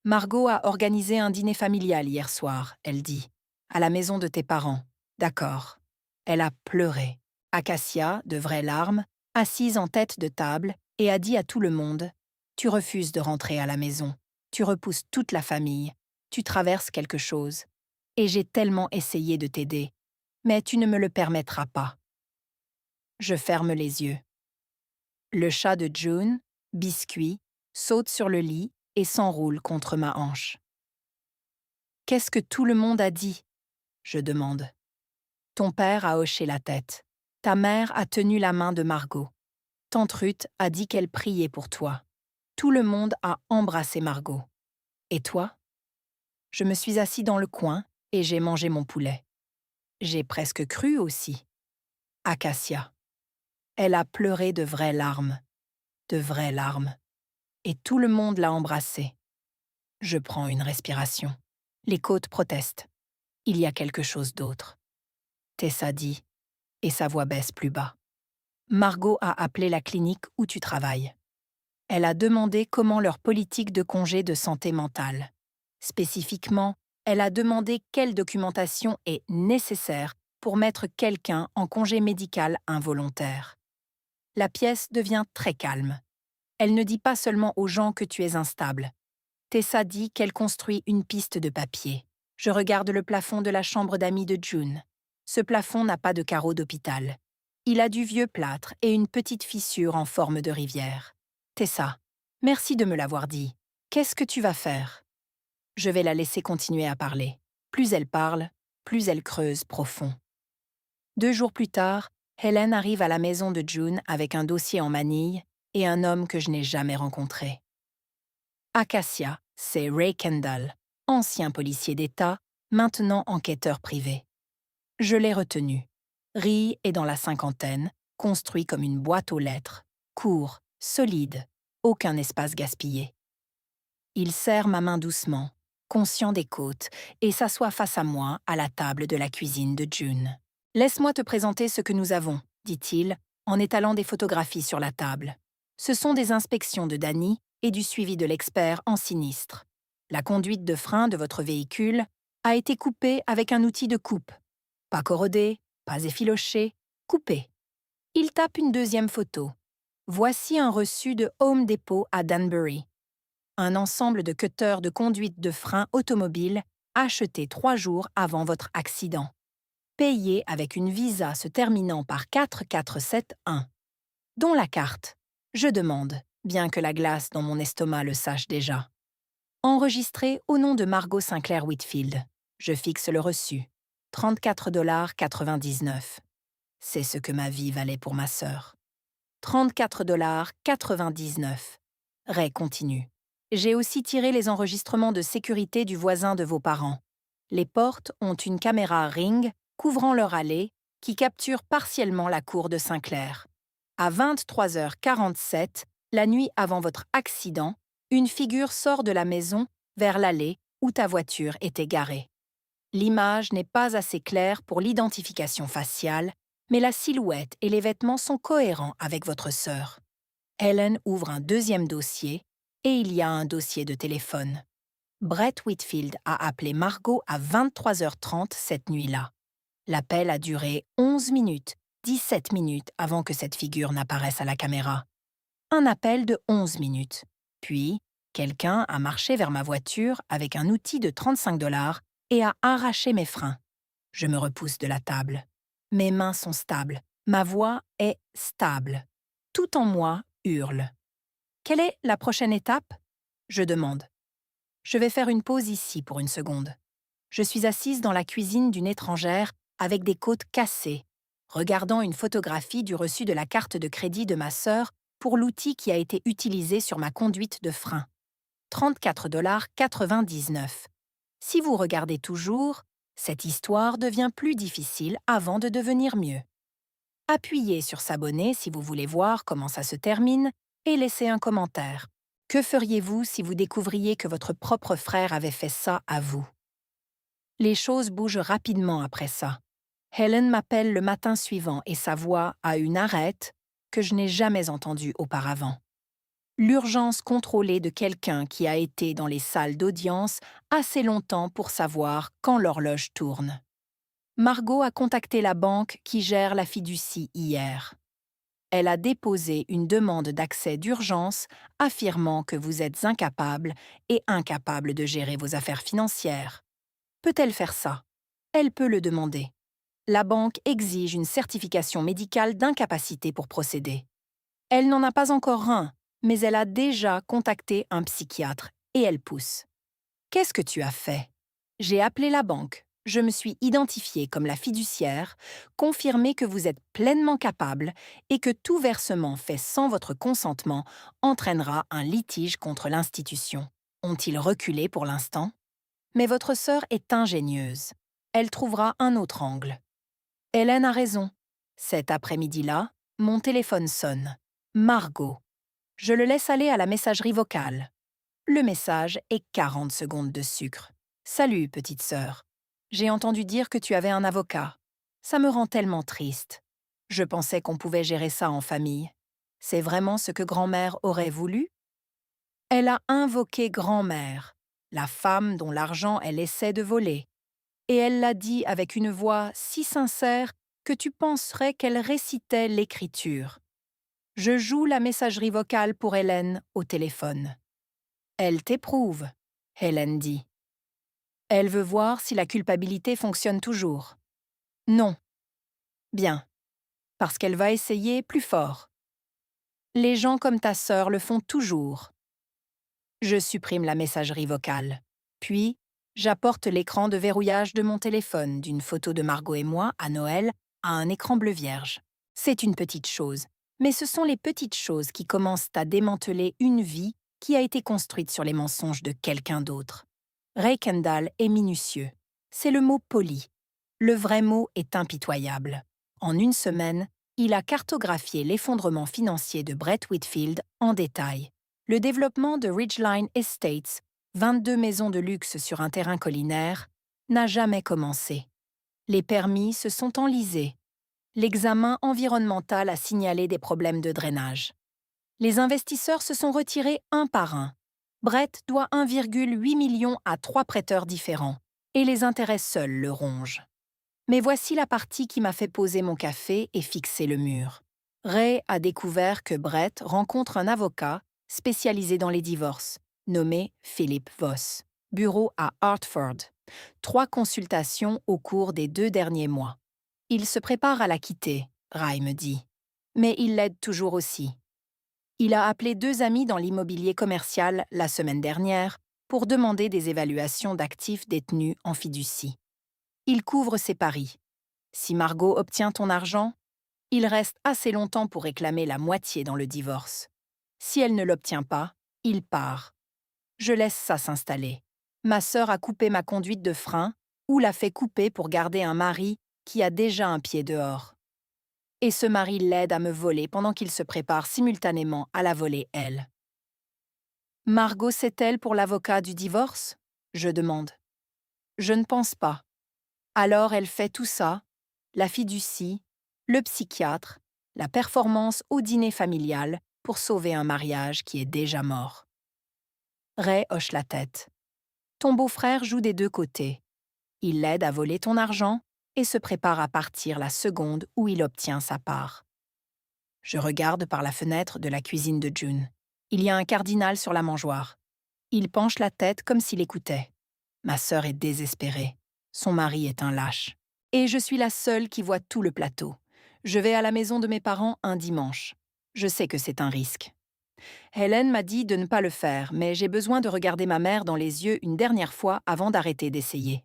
Margot a organisé un dîner familial hier soir, elle dit, à la maison de tes parents. D'accord. Elle a pleuré. Acacia, de vraies larmes, assise en tête de table, et a dit à tout le monde « Tu refuses de rentrer à la maison. Tu repousses toute la famille. Tu traverses quelque chose. Et j'ai tellement essayé de t'aider. Mais tu ne me le permettras pas. » Je ferme les yeux. Le chat de June, Biscuit, saute sur le lit et s'enroule contre ma hanche. « Qu'est-ce que tout le monde a dit ?» je demande. Ton père a hoché la tête. Ta mère a tenu la main de Margot. Tante Ruth a dit qu'elle priait pour toi. Tout le monde a embrassé Margot. Et toi? Je me suis assis dans le coin et j'ai mangé mon poulet. J'ai presque cru aussi. Acacia. Elle a pleuré de vraies larmes. De vraies larmes. Et tout le monde l'a embrassée. Je prends une respiration. Les côtes protestent. Il y a quelque chose d'autre. Tessa dit, et sa voix baisse plus bas. Margot a appelé la clinique où tu travailles. Elle a demandé comment leur politique de congé de santé mentale. Spécifiquement, elle a demandé quelle documentation est nécessaire pour mettre quelqu'un en congé médical involontaire. La pièce devient très calme. Elle ne dit pas seulement aux gens que tu es instable. Tessa dit qu'elle construit une piste de papier. Je regarde le plafond de la chambre d'amis de June. Ce plafond n'a pas de carreaux d'hôpital. Il a du vieux plâtre et une petite fissure en forme de rivière. Tessa, merci de me l'avoir dit. Qu'est-ce que tu vas faire? Je vais la laisser continuer à parler. Plus elle parle, plus elle creuse profond. 2 jours plus tard, Helen arrive à la maison de June avec un dossier en manille et un homme que je n'ai jamais rencontré. Acacia, c'est Ray Kendall, ancien policier d'État, maintenant enquêteur privé. Je l'ai retenu. Ray est dans la cinquantaine, construit comme une boîte aux lettres, court, solide, aucun espace gaspillé. Il serre ma main doucement, conscient des côtes, et s'assoit face à moi à la table de la cuisine de June. « Laisse-moi te présenter ce que nous avons, » dit-il, en étalant des photographies sur la table. Ce sont des inspections de Danny et du suivi de l'expert en sinistre. La conduite de frein de votre véhicule a été coupée avec un outil de coupe. Pas corrodé, pas effiloché, coupé. Il tape une deuxième photo. Voici un reçu de Home Depot à Danbury. Un ensemble de cutters de conduite de frein automobile acheté 3 jours avant votre accident. Payé avec une visa se terminant par 4471. Dont la carte. Je demande, bien que la glace dans mon estomac le sache déjà. Enregistré au nom de Margot Sinclair Whitfield. Je fixe le reçu. 34,99 $. C'est ce que ma vie valait pour ma sœur. 34,99 $. Ray continue. J'ai aussi tiré les enregistrements de sécurité du voisin de vos parents. Les portes ont une caméra Ring couvrant leur allée qui capture partiellement la cour de Sinclair. À 23h47, la nuit avant votre accident, une figure sort de la maison vers l'allée où ta voiture était garée. L'image n'est pas assez claire pour l'identification faciale, mais la silhouette et les vêtements sont cohérents avec votre sœur. Helen ouvre un deuxième dossier et il y a un dossier de téléphone. Brett Whitfield a appelé Margot à 23h30 cette nuit-là. L'appel a duré 11 minutes, 17 minutes avant que cette figure n'apparaisse à la caméra. Un appel de 11 minutes. Puis, quelqu'un a marché vers ma voiture avec un outil de 35 $ et a arraché mes freins. Je me repousse de la table. Mes mains sont stables. Ma voix est stable. Tout en moi hurle. Quelle est la prochaine étape? Je demande. Je vais faire une pause ici pour une seconde. Je suis assise dans la cuisine d'une étrangère avec des côtes cassées, regardant une photographie du reçu de la carte de crédit de ma sœur pour l'outil qui a été utilisé sur ma conduite de frein. 34,99 $. Si vous regardez toujours, cette histoire devient plus difficile avant de devenir mieux. Appuyez sur s'abonner si vous voulez voir comment ça se termine et laissez un commentaire. Que feriez-vous si vous découvriez que votre propre frère avait fait ça à vous? Les choses bougent rapidement après ça. Helen m'appelle le matin suivant et sa voix a une arête que je n'ai jamais entendue auparavant. L'urgence contrôlée de quelqu'un qui a été dans les salles d'audience assez longtemps pour savoir quand l'horloge tourne. Margot a contacté la banque qui gère la fiducie hier. Elle a déposé une demande d'accès d'urgence affirmant que vous êtes incapable de gérer vos affaires financières. Peut-elle faire ça? Elle peut le demander. La banque exige une certification médicale d'incapacité pour procéder. Elle n'en a pas encore un, mais elle a déjà contacté un psychiatre et elle pousse. Qu'est-ce que tu as fait? J'ai appelé la banque. Je me suis identifiée comme la fiduciaire, confirmé que vous êtes pleinement capable et que tout versement fait sans votre consentement entraînera un litige contre l'institution. Ont-ils reculé pour l'instant? Mais votre sœur est ingénieuse. Elle trouvera un autre angle. Hélène a raison. Cet après-midi-là, mon téléphone sonne. Margot. Je le laisse aller à la messagerie vocale. Le message est 40 secondes de sucre. Salut, petite sœur. J'ai entendu dire que tu avais un avocat. Ça me rend tellement triste. Je pensais qu'on pouvait gérer ça en famille. C'est vraiment ce que grand-mère aurait voulu? Elle a invoqué grand-mère, la femme dont l'argent elle essaie de voler. Et elle l'a dit avec une voix si sincère que tu penserais qu'elle récitait l'écriture. Je joue la messagerie vocale pour Hélène au téléphone. Elle t'éprouve, Hélène dit. Elle veut voir si la culpabilité fonctionne toujours. Non. Bien. Parce qu'elle va essayer plus fort. Les gens comme ta sœur le font toujours. Je supprime la messagerie vocale. Puis, j'apporte l'écran de verrouillage de mon téléphone d'une photo de Margot et moi à Noël à un écran bleu vierge. C'est une petite chose, mais ce sont les petites choses qui commencent à démanteler une vie qui a été construite sur les mensonges de quelqu'un d'autre. Ray Kendall est minutieux. C'est le mot poli. Le vrai mot est impitoyable. En une semaine, il a cartographié l'effondrement financier de Brett Whitfield en détail. Le développement de Ridgeline Estates, 22 maisons de luxe sur un terrain collinaire, n'a jamais commencé. Les permis se sont enlisés. L'examen environnemental a signalé des problèmes de drainage. Les investisseurs se sont retirés un par un. Brett doit 1,8 million à 3 prêteurs différents, et les intérêts seuls le rongent. Mais voici la partie qui m'a fait poser mon café et fixer le mur. Ray a découvert que Brett rencontre un avocat spécialisé dans les divorces, nommé Philip Voss, bureau à Hartford. 3 consultations au cours des 2 derniers mois. Il se prépare à la quitter, Ray me dit. Mais il l'aide toujours aussi. Il a appelé 2 amis dans l'immobilier commercial la semaine dernière pour demander des évaluations d'actifs détenus en fiducie. Il couvre ses paris. Si Margot obtient ton argent, il reste assez longtemps pour réclamer la moitié dans le divorce. Si elle ne l'obtient pas, il part. Je laisse ça s'installer. Ma sœur a coupé ma conduite de frein ou l'a fait couper pour garder un mari qui a déjà un pied dehors. Et ce mari l'aide à me voler pendant qu'il se prépare simultanément à la voler elle. Margot sait-elle pour l'avocat du divorce? Je demande. Je ne pense pas. Alors elle fait tout ça, la fiducie, le psychiatre, la performance au dîner familial pour sauver un mariage qui est déjà mort. Ray hoche la tête. Ton beau-frère joue des 2 côtés. Il l'aide à voler ton argent et se prépare à partir la seconde où il obtient sa part. Je regarde par la fenêtre de la cuisine de June. Il y a un cardinal sur la mangeoire. Il penche la tête comme s'il écoutait. Ma sœur est désespérée. Son mari est un lâche. Et je suis la seule qui voit tout le plateau. Je vais à la maison de mes parents un dimanche. Je sais que c'est un risque. Hélène m'a dit de ne pas le faire, mais j'ai besoin de regarder ma mère dans les yeux une dernière fois avant d'arrêter d'essayer.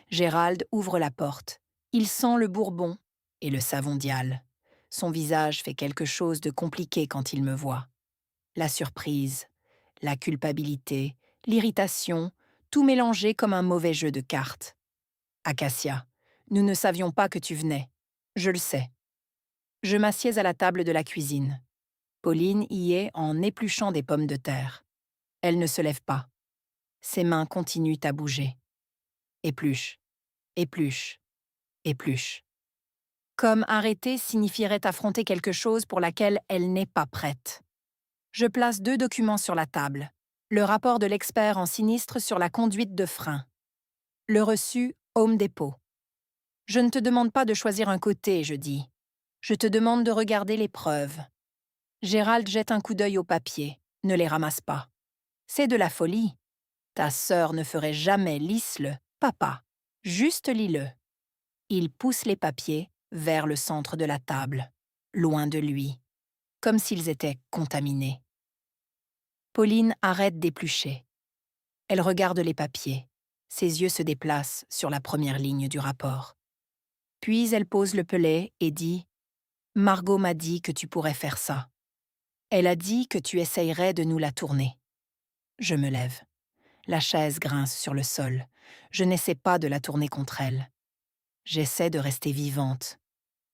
Gérald ouvre la porte. Il sent le bourbon et le savon Dial. Son visage fait quelque chose de compliqué quand il me voit. La surprise, la culpabilité, l'irritation, tout mélangé comme un mauvais jeu de cartes. Acacia, nous ne savions pas que tu venais. Je le sais. Je m'assieds à la table de la cuisine. Pauline y est en épluchant des pommes de terre. Elle ne se lève pas. Ses mains continuent à bouger. Épluche, épluche, épluche. Comme arrêter signifierait affronter quelque chose pour laquelle elle n'est pas prête. Je place 2 documents sur la table. Le rapport de l'expert en sinistre sur la conduite de frein. Le reçu Home Depot. Je ne te demande pas de choisir un côté, je dis. Je te demande de regarder les preuves. Gérald jette un coup d'œil au papier, ne les ramasse pas. C'est de la folie. Ta sœur ne ferait jamais lis-le, papa. Juste lis-le. Il pousse les papiers vers le centre de la table, loin de lui, comme s'ils étaient contaminés. Pauline arrête d'éplucher. Elle regarde les papiers. Ses yeux se déplacent sur la première ligne du rapport. Puis elle pose le pelet et dit « Margot m'a dit que tu pourrais faire ça. Elle a dit que tu essayerais de nous la tourner. » Je me lève. La chaise grince sur le sol. Je n'essaie pas de la tourner contre elle. J'essaie de rester vivante.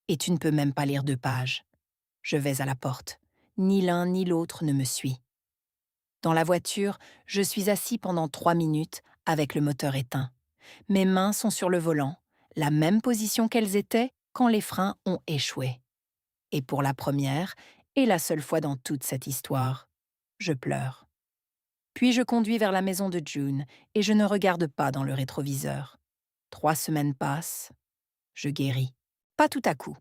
Et tu ne peux même pas lire 2 pages. Je vais à la porte. Ni l'un ni l'autre ne me suit. Dans la voiture, je suis assis pendant 3 minutes avec le moteur éteint. Mes mains sont sur le volant, la même position qu'elles étaient quand les freins ont échoué. Et pour la première et la seule fois dans toute cette histoire, je pleure. Puis je conduis vers la maison de June et je ne regarde pas dans le rétroviseur. 3 semaines passent, je guéris. Pas tout à coup.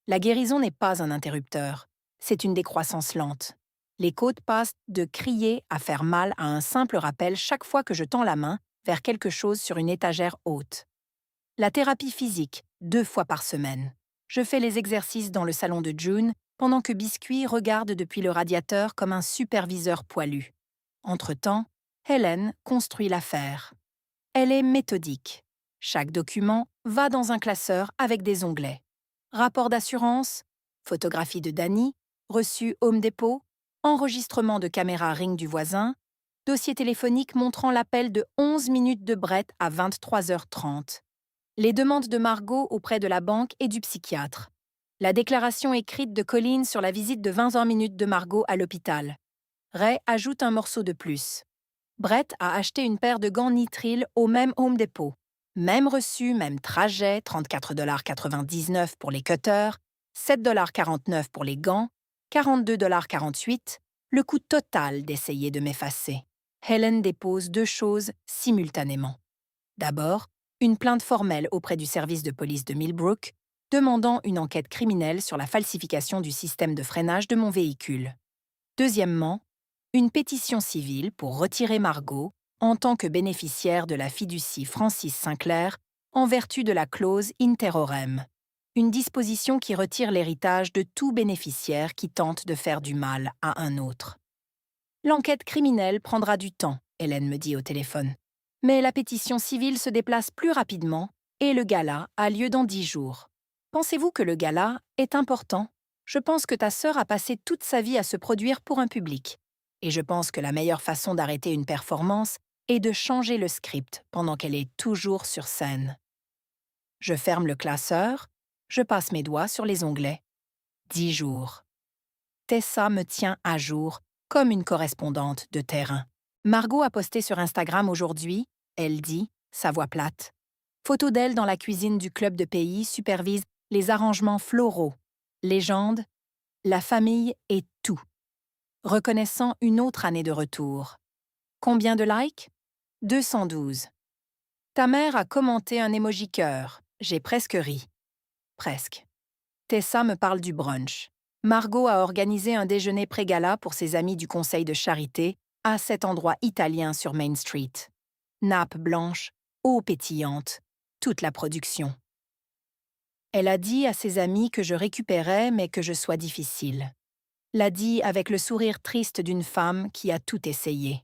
La guérison n'est pas un interrupteur, c'est une décroissance lente. Les côtes passent de crier à faire mal à un simple rappel chaque fois que je tends la main vers quelque chose sur une étagère haute. La thérapie physique, 2 fois par semaine. Je fais les exercices dans le salon de June pendant que Biscuit regarde depuis le radiateur comme un superviseur poilu. Entre-temps, Helen construit l'affaire. Elle est méthodique. Chaque document va dans un classeur avec des onglets. Rapport d'assurance, photographie de Danny, reçu Home Depot, enregistrement de caméra Ring du voisin, dossier téléphonique montrant l'appel de 11 minutes de Brett à 23h30. Les demandes de Margot auprès de la banque et du psychiatre. La déclaration écrite de Colleen sur la visite de 20 minutes de Margot à l'hôpital. Ray ajoute un morceau de plus. Brett a acheté une paire de gants Nitril au même Home Depot. Même reçu, même trajet, 34,99 $ pour les cutters, 7,49 $ pour les gants, 42,48 $, le coût total d'essayer de m'effacer. Helen dépose 2 choses simultanément. D'abord, une plainte formelle auprès du service de police de Millbrook, demandant une enquête criminelle sur la falsification du système de freinage de mon véhicule. Deuxièmement, une pétition civile pour retirer Margot en tant que bénéficiaire de la fiducie Francis Sinclair en vertu de la clause in terrorem, une disposition qui retire l'héritage de tout bénéficiaire qui tente de faire du mal à un autre. L'enquête criminelle prendra du temps, Hélène me dit au téléphone. Mais la pétition civile se déplace plus rapidement et le gala a lieu dans 10 jours. Pensez-vous que le gala est important? Je pense que ta sœur a passé toute sa vie à se produire pour un public. Et je pense que la meilleure façon d'arrêter une performance est de changer le script pendant qu'elle est toujours sur scène. Je ferme le classeur, je passe mes doigts sur les onglets. 10 jours. Tessa me tient à jour comme une correspondante de terrain. Margot a posté sur Instagram aujourd'hui, elle dit, sa voix plate. Photo d'elle dans la cuisine du club de pays supervise les arrangements floraux. Légende, la famille est tout. Reconnaissant une autre année de retour. Combien de likes? 212. Ta mère a commenté un emoji cœur. J'ai presque ri. Presque. Tessa me parle du brunch. Margot a organisé un déjeuner pré-gala pour ses amis du conseil de charité à cet endroit italien sur Main Street. Nappe blanche, eau pétillante, toute la production. Elle a dit à ses amis que je récupérais mais que je sois difficile. L'a dit avec le sourire triste d'une femme qui a tout essayé.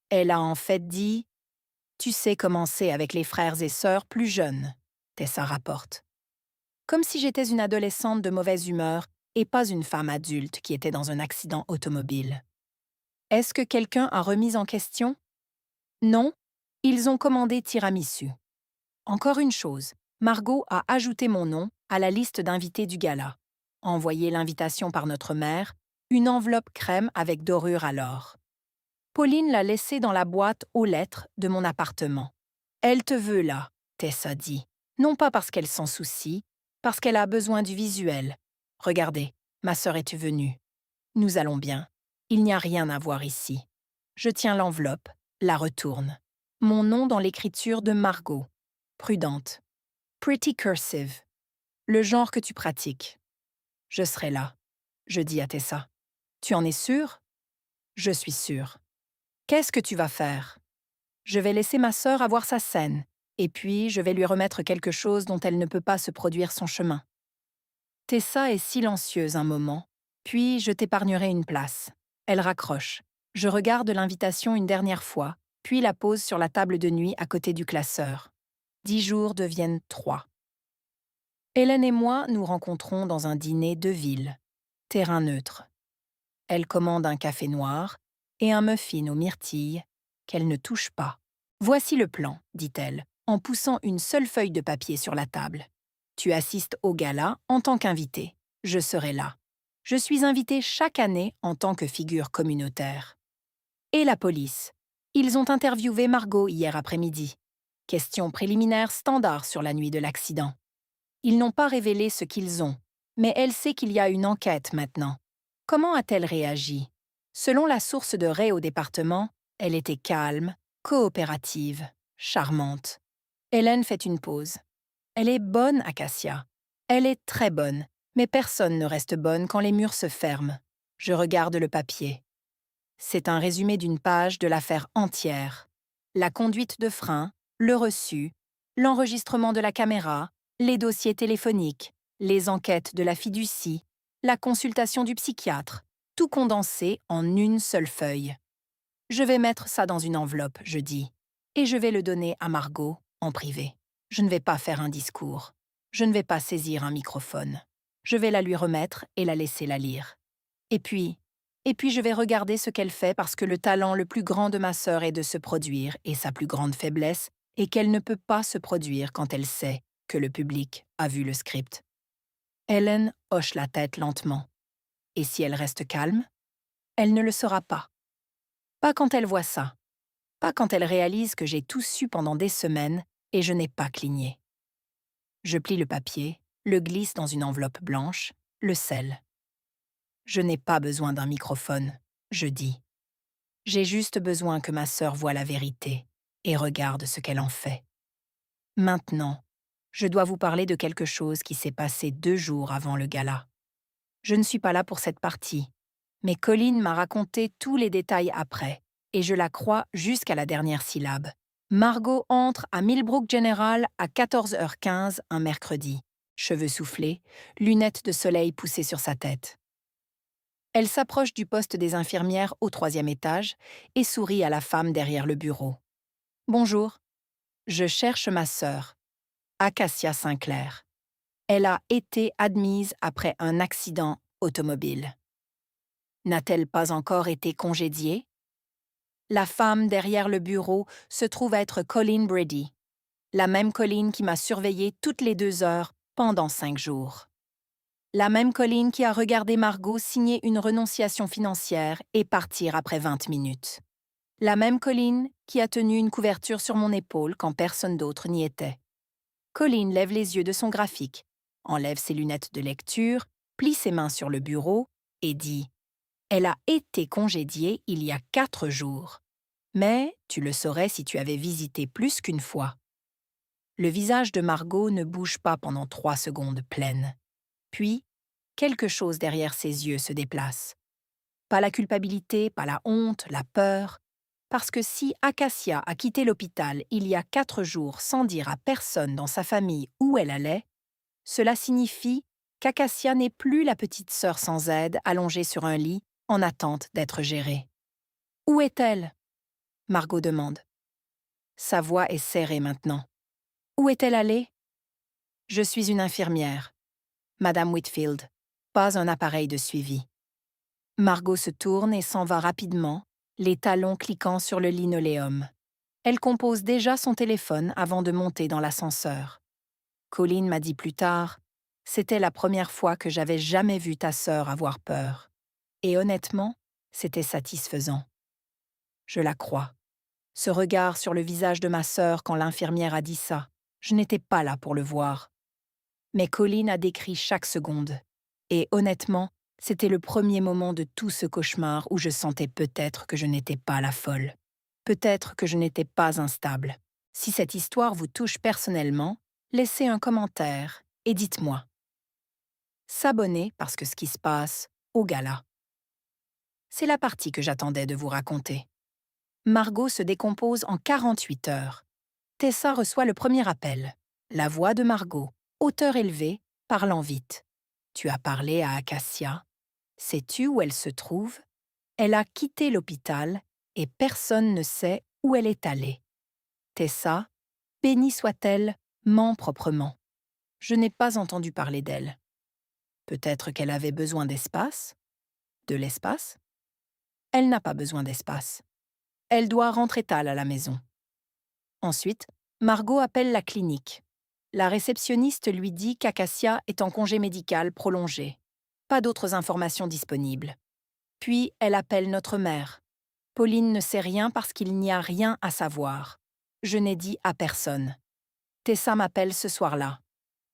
Elle a en fait dit « Tu sais comment c'est avec les frères et sœurs plus jeunes », Tessa rapporte. Comme si j'étais une adolescente de mauvaise humeur et pas une femme adulte qui était dans un accident automobile. Est-ce que quelqu'un a remis en question? Non, ils ont commandé tiramisu. Encore une chose, Margot a ajouté mon nom à la liste d'invités du gala, envoyé l'invitation par notre mère, une enveloppe crème avec dorure à l'or. Pauline l'a laissée dans la boîte aux lettres de mon appartement. Elle te veut là, Tessa dit, non pas parce qu'elle s'en soucie, parce qu'elle a besoin du visuel. Regardez, ma sœur est venue. Nous allons bien. Il n'y a rien à voir ici. Je tiens l'enveloppe, la retourne. Mon nom dans l'écriture de Margot. Prudente. Pretty cursive. Le genre que tu pratiques. Je serai là. Je dis à Tessa. Tu en es sûre? Je suis sûre. Qu'est-ce que tu vas faire? Je vais laisser ma sœur avoir sa scène, et puis je vais lui remettre quelque chose dont elle ne peut pas se produire son chemin. Tessa est silencieuse un moment, puis je t'épargnerai une place. Elle raccroche. Je regarde l'invitation une dernière fois, puis la pose sur la table de nuit à côté du classeur. 10 jours deviennent 3. Hélène et moi nous rencontrons dans un dîner de ville. Terrain neutre. Elle commande un café noir et un muffin aux myrtilles qu'elle ne touche pas. Voici le plan, dit-elle, en poussant une seule feuille de papier sur la table. Tu assistes au gala en tant qu'invité. Je serai là. Je suis invitée chaque année en tant que figure communautaire. Et la police. Ils ont interviewé Margot hier après-midi. Question préliminaire standard sur la nuit de l'accident. Ils n'ont pas révélé ce qu'ils ont, mais elle sait qu'il y a une enquête maintenant. Comment a-t-elle réagi? Selon la source de Ray au département, elle était calme, coopérative, charmante. Hélène fait une pause. Elle est bonne, Acacia. Elle est très bonne, mais personne ne reste bonne quand les murs se ferment. Je regarde le papier. C'est un résumé d'une page de l'affaire entière. La conduite de frein, le reçu, l'enregistrement de la caméra, les dossiers téléphoniques, les enquêtes de la fiducie, la consultation du psychiatre, tout condensé en une seule feuille. Je vais mettre ça dans une enveloppe, je dis, et je vais le donner à Margot en privé. Je ne vais pas faire un discours. Je ne vais pas saisir un microphone. Je vais la lui remettre et la laisser la lire. Et puis je vais regarder ce qu'elle fait parce que le talent le plus grand de ma sœur est de se produire et sa plus grande faiblesse est qu'elle ne peut pas se produire quand elle sait que le public a vu le script. Hélène hoche la tête lentement. Et si elle reste calme, elle ne le sera pas. Pas quand elle voit ça. Pas quand elle réalise que j'ai tout su pendant des semaines et je n'ai pas cligné. Je plie le papier, le glisse dans une enveloppe blanche, le scelle. Je n'ai pas besoin d'un microphone, je dis. J'ai juste besoin que ma sœur voie la vérité et regarde ce qu'elle en fait. Maintenant, je dois vous parler de quelque chose qui s'est passé 2 jours avant le gala. Je ne suis pas là pour cette partie, mais Colin m'a raconté tous les détails après, et je la crois jusqu'à la dernière syllabe. Margot entre à Millbrook General à 14h15 un mercredi, cheveux soufflés, lunettes de soleil poussées sur sa tête. Elle s'approche du poste des infirmières au 3e étage et sourit à la femme derrière le bureau. « Bonjour. Je cherche ma sœur, Acacia Sinclair. Elle a été admise après un accident automobile. N'a-t-elle pas encore été congédiée? » La femme derrière le bureau se trouve être Colleen Brady, la même Colleen qui m'a surveillée toutes les 2 heures pendant 5 jours. La même Colleen qui a regardé Margot signer une renonciation financière et partir après 20 minutes. La même Colleen qui a tenu une couverture sur mon épaule quand personne d'autre n'y était. Colleen lève les yeux de son graphique, enlève ses lunettes de lecture, plie ses mains sur le bureau et dit « Elle a été congédiée il y a 4 jours. Mais tu le saurais si tu avais visité plus qu'une fois. » Le visage de Margot ne bouge pas pendant 3 secondes pleines. Puis, quelque chose derrière ses yeux se déplace. Pas la culpabilité, pas la honte, la peur. Parce que si Acacia a quitté l'hôpital il y a 4 jours sans dire à personne dans sa famille où elle allait, cela signifie qu'Acacia n'est plus la petite sœur sans aide allongée sur un lit en attente d'être gérée. « Où est-elle » Margot demande. Sa voix est serrée maintenant. « Où est-elle allée ?»« Je suis une infirmière. Madame Whitfield, pas un appareil de suivi. » Margot se tourne et s'en va rapidement, les talons cliquant sur le linoléum. Elle compose déjà son téléphone avant de monter dans l'ascenseur. Colleen m'a dit plus tard, « C'était la première fois que j'avais jamais vu ta sœur avoir peur. » Et honnêtement, c'était satisfaisant. Je la crois. Ce regard sur le visage de ma sœur quand l'infirmière a dit ça, je n'étais pas là pour le voir. Mais Colleen a décrit chaque seconde. Et honnêtement, c'était le premier moment de tout ce cauchemar où je sentais peut-être que je n'étais pas la folle. Peut-être que je n'étais pas instable. Si cette histoire vous touche personnellement, laissez un commentaire et dites-moi. S'abonner parce que ce qui se passe au gala. C'est la partie que j'attendais de vous raconter. Margot se décompose en 48 heures. Tessa reçoit le premier appel. La voix de Margot, hauteur élevée, parlant vite. Tu as parlé à Acacia. Sais-tu où elle se trouve? Elle a quitté l'hôpital et personne ne sait où elle est allée. Tessa, bénie soit-elle, ment proprement. Je n'ai pas entendu parler d'elle. Peut-être qu'elle avait besoin d'espace? De l'espace? Elle n'a pas besoin d'espace. Elle doit rentrer tard à la maison. Ensuite, Margot appelle la clinique. La réceptionniste lui dit qu'Acacia est en congé médical prolongé. Pas d'autres informations disponibles. Puis elle appelle notre mère. Pauline ne sait rien parce qu'il n'y a rien à savoir. Je n'ai dit à personne. Tessa m'appelle ce soir-là.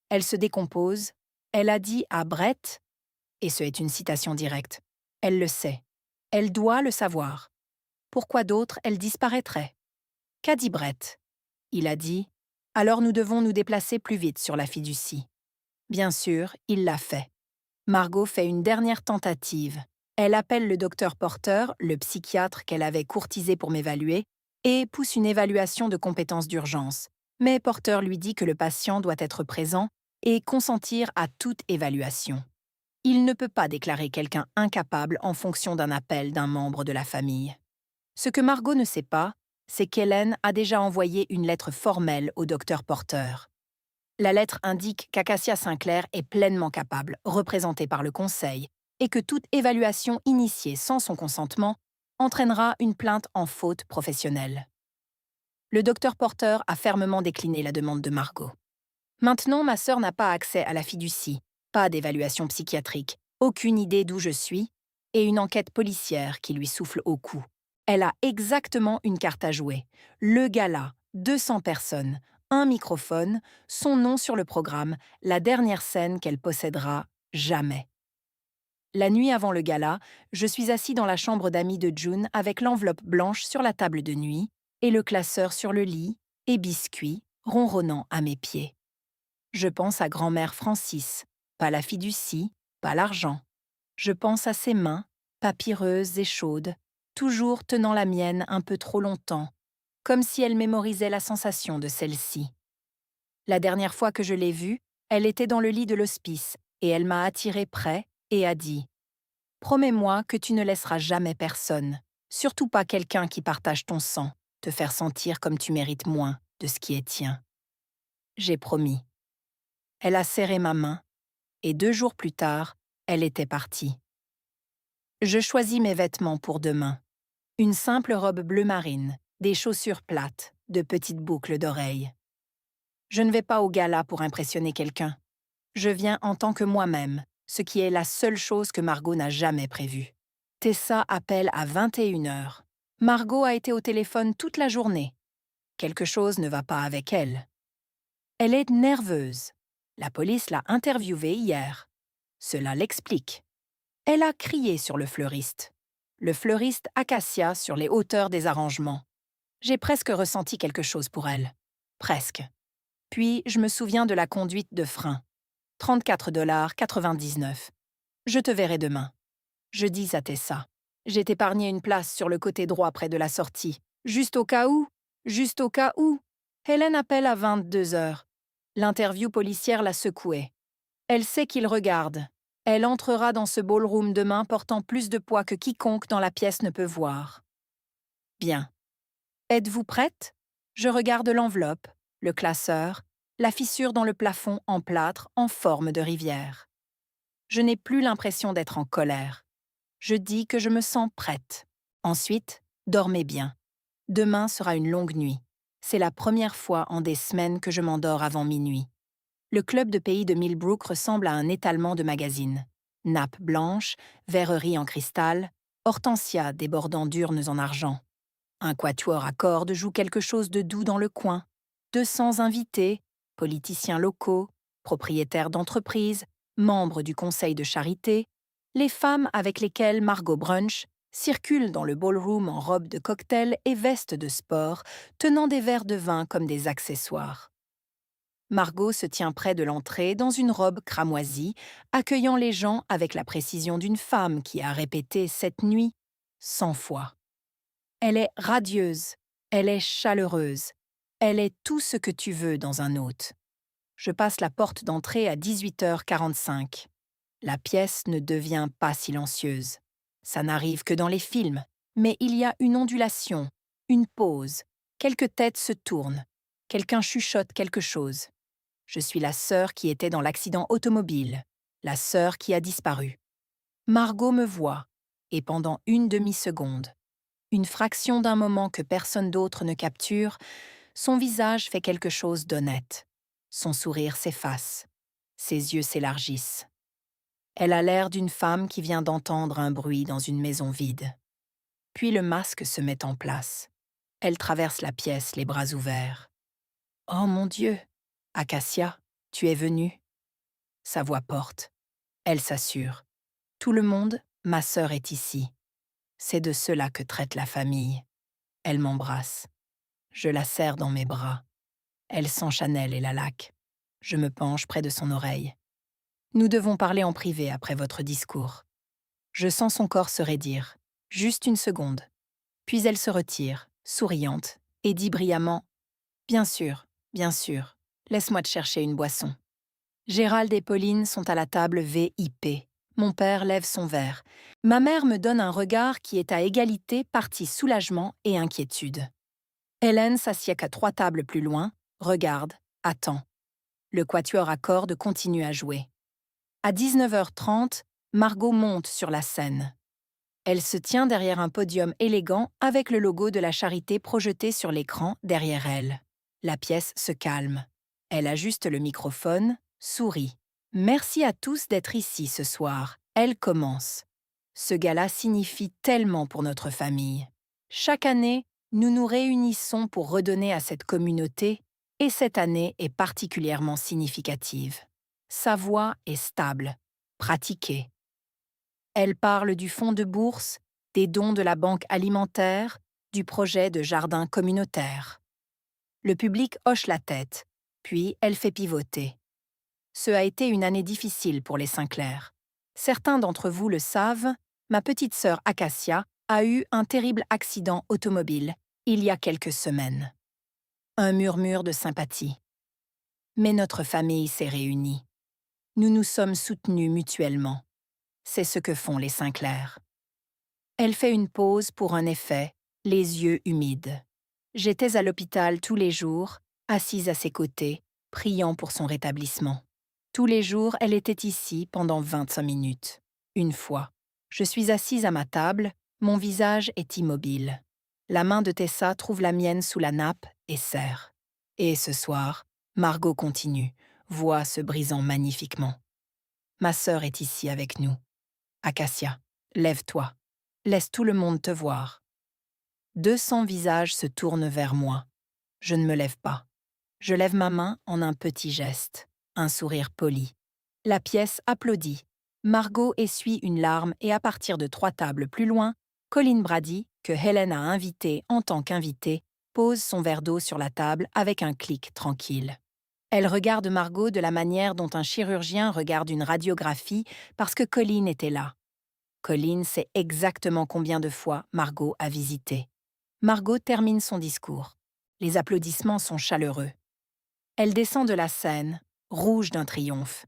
Elle se décompose. Elle a dit à Brett, et ce est une citation directe, elle le sait. Elle doit le savoir. Pourquoi d'autres elle disparaîtrait? Qu'a dit Brett? Il a dit, alors nous devons nous déplacer plus vite sur la fiducie. Bien sûr, il l'a fait. Margot fait une dernière tentative. Elle appelle le docteur Porter, le psychiatre qu'elle avait courtisé pour m'évaluer, et pousse une évaluation de compétences d'urgence. Mais Porter lui dit que le patient doit être présent et consentir à toute évaluation. Il ne peut pas déclarer quelqu'un incapable en fonction d'un appel d'un membre de la famille. Ce que Margot ne sait pas, c'est qu'Hélène a déjà envoyé une lettre formelle au docteur Porter. La lettre indique qu'Acacia Sinclair est pleinement capable, représentée par le Conseil, et que toute évaluation initiée sans son consentement entraînera une plainte en faute professionnelle. Le docteur Porter a fermement décliné la demande de Margot. Maintenant, ma sœur n'a pas accès à la fiducie, pas d'évaluation psychiatrique, aucune idée d'où je suis, et une enquête policière qui lui souffle au cou. Elle a exactement une carte à jouer. Le gala, 200 personnes, un microphone, son nom sur le programme, la dernière scène qu'elle possédera jamais. La nuit avant le gala, je suis assis dans la chambre d'amis de June avec l'enveloppe blanche sur la table de nuit et le classeur sur le lit et biscuits ronronnant à mes pieds. Je pense à grand-mère Francis, pas la fiducie, pas l'argent. Je pense à ses mains, papyreuses et chaudes, toujours tenant la mienne un peu trop longtemps, comme si elle mémorisait la sensation de celle-ci. La dernière fois que je l'ai vue, elle était dans le lit de l'hospice et elle m'a attirée près et a dit « Promets-moi que tu ne laisseras jamais personne, surtout pas quelqu'un qui partage ton sang, te faire sentir comme tu mérites moins de ce qui est tien. » J'ai promis. Elle a serré ma main et 2 jours plus tard, elle était partie. Je choisis mes vêtements pour demain. Une simple robe bleu marine, des chaussures plates, de petites boucles d'oreilles. Je ne vais pas au gala pour impressionner quelqu'un. Je viens en tant que moi-même, ce qui est la seule chose que Margot n'a jamais prévue. Tessa appelle à 21h. Margot a été au téléphone toute la journée. Quelque chose ne va pas avec elle. Elle est nerveuse. La police l'a interviewée hier. Cela l'explique. Elle a crié sur le fleuriste. Le fleuriste Acacia sur les hauteurs des arrangements. J'ai presque ressenti quelque chose pour elle. Presque. Puis, je me souviens de la conduite de frein. 34,99 $. Je te verrai demain. Je dis à Tessa. J'ai épargné une place sur le côté droit près de la sortie. Juste au cas où. Juste au cas où. Hélène appelle à 22h. L'interview policière l'a secouée. Elle sait qu'il regarde. Elle entrera dans ce ballroom demain portant plus de poids que quiconque dans la pièce ne peut voir. Bien. Êtes-vous prête? Je regarde l'enveloppe, le classeur, la fissure dans le plafond en plâtre en forme de rivière. Je n'ai plus l'impression d'être en colère. Je dis que je me sens prête. Ensuite, dormez bien. Demain sera une longue nuit. C'est la première fois en des semaines que je m'endors avant minuit. Le club de pays de Millbrook ressemble à un étalement de magazines. Nappes blanches, verreries en cristal, hortensias débordant d'urnes en argent. Un quatuor à cordes joue quelque chose de doux dans le coin. 200 invités, politiciens locaux, propriétaires d'entreprises, membres du conseil de charité, les femmes avec lesquelles Margot brunch circulent dans le ballroom en robe de cocktail et veste de sport, tenant des verres de vin comme des accessoires. Margot se tient près de l'entrée dans une robe cramoisie, accueillant les gens avec la précision d'une femme qui a répété cette nuit 100 fois. Elle est radieuse, elle est chaleureuse, elle est tout ce que tu veux dans un hôte. Je passe la porte d'entrée à 18h45. La pièce ne devient pas silencieuse. Ça n'arrive que dans les films, mais il y a une ondulation, une pause, quelques têtes se tournent, quelqu'un chuchote quelque chose. Je suis la sœur qui était dans l'accident automobile, la sœur qui a disparu. Margot me voit, et pendant une demi-seconde, une fraction d'un moment que personne d'autre ne capture, son visage fait quelque chose d'honnête. Son sourire s'efface. Ses yeux s'élargissent. Elle a l'air d'une femme qui vient d'entendre un bruit dans une maison vide. Puis le masque se met en place. Elle traverse la pièce, les bras ouverts. « Oh mon Dieu! Acacia, tu es venue ?» Sa voix porte. Elle s'assure. « Tout le monde, ma sœur est ici. C'est de cela que traite la famille. » Elle m'embrasse. Je la serre dans mes bras. Elle sent Chanel et la laque. Je me penche près de son oreille. « Nous devons parler en privé après votre discours. » Je sens son corps se raidir. Juste une seconde. Puis elle se retire, souriante, et dit brillamment « Bien sûr, laisse-moi te chercher une boisson. » Gérald et Pauline sont à la table VIP. Mon père lève son verre. Ma mère me donne un regard qui est à égalité partie soulagement et inquiétude. Hélène s'assied qu'à 3 tables plus loin, regarde, attend. Le quatuor à cordes continue à jouer. À 19h30, Margot monte sur la scène. Elle se tient derrière un podium élégant avec le logo de la charité projeté sur l'écran derrière elle. La pièce se calme. Elle ajuste le microphone, sourit. « Merci à tous d'être ici ce soir. » Elle commence. Ce gala signifie tellement pour notre famille. Chaque année, nous nous réunissons pour redonner à cette communauté, et cette année est particulièrement significative. Sa voix est stable, pratiquée. Elle parle du fonds de bourse, des dons de la banque alimentaire, du projet de jardin communautaire. Le public hoche la tête, puis elle fait pivoter. Ce a été une année difficile pour les Sinclair. Certains d'entre vous le savent, ma petite sœur Acacia a eu un terrible accident automobile il y a quelques semaines. Un murmure de sympathie. Mais notre famille s'est réunie. Nous nous sommes soutenus mutuellement. C'est ce que font les Sinclair. Elle fait une pause pour un effet, les yeux humides. J'étais à l'hôpital tous les jours, assise à ses côtés, priant pour son rétablissement. Tous les jours, elle était ici pendant 25 minutes. Une fois, je suis assise à ma table, mon visage est immobile. La main de Tessa trouve la mienne sous la nappe et serre. Et ce soir, Margot continue, voix se brisant magnifiquement. Ma sœur est ici avec nous. Acacia, lève-toi. Laisse tout le monde te voir. 200 visages se tournent vers moi. Je ne me lève pas. Je lève ma main en un petit geste, un sourire poli. La pièce applaudit. Margot essuie une larme et à partir de 3 tables plus loin, Colin Brady, que Hélène a invité en tant qu'invitée, pose son verre d'eau sur la table avec un clic tranquille. Elle regarde Margot de la manière dont un chirurgien regarde une radiographie parce que Colin était là. Colin sait exactement combien de fois Margot a visité. Margot termine son discours. Les applaudissements sont chaleureux. Elle descend de la scène, rouge d'un triomphe.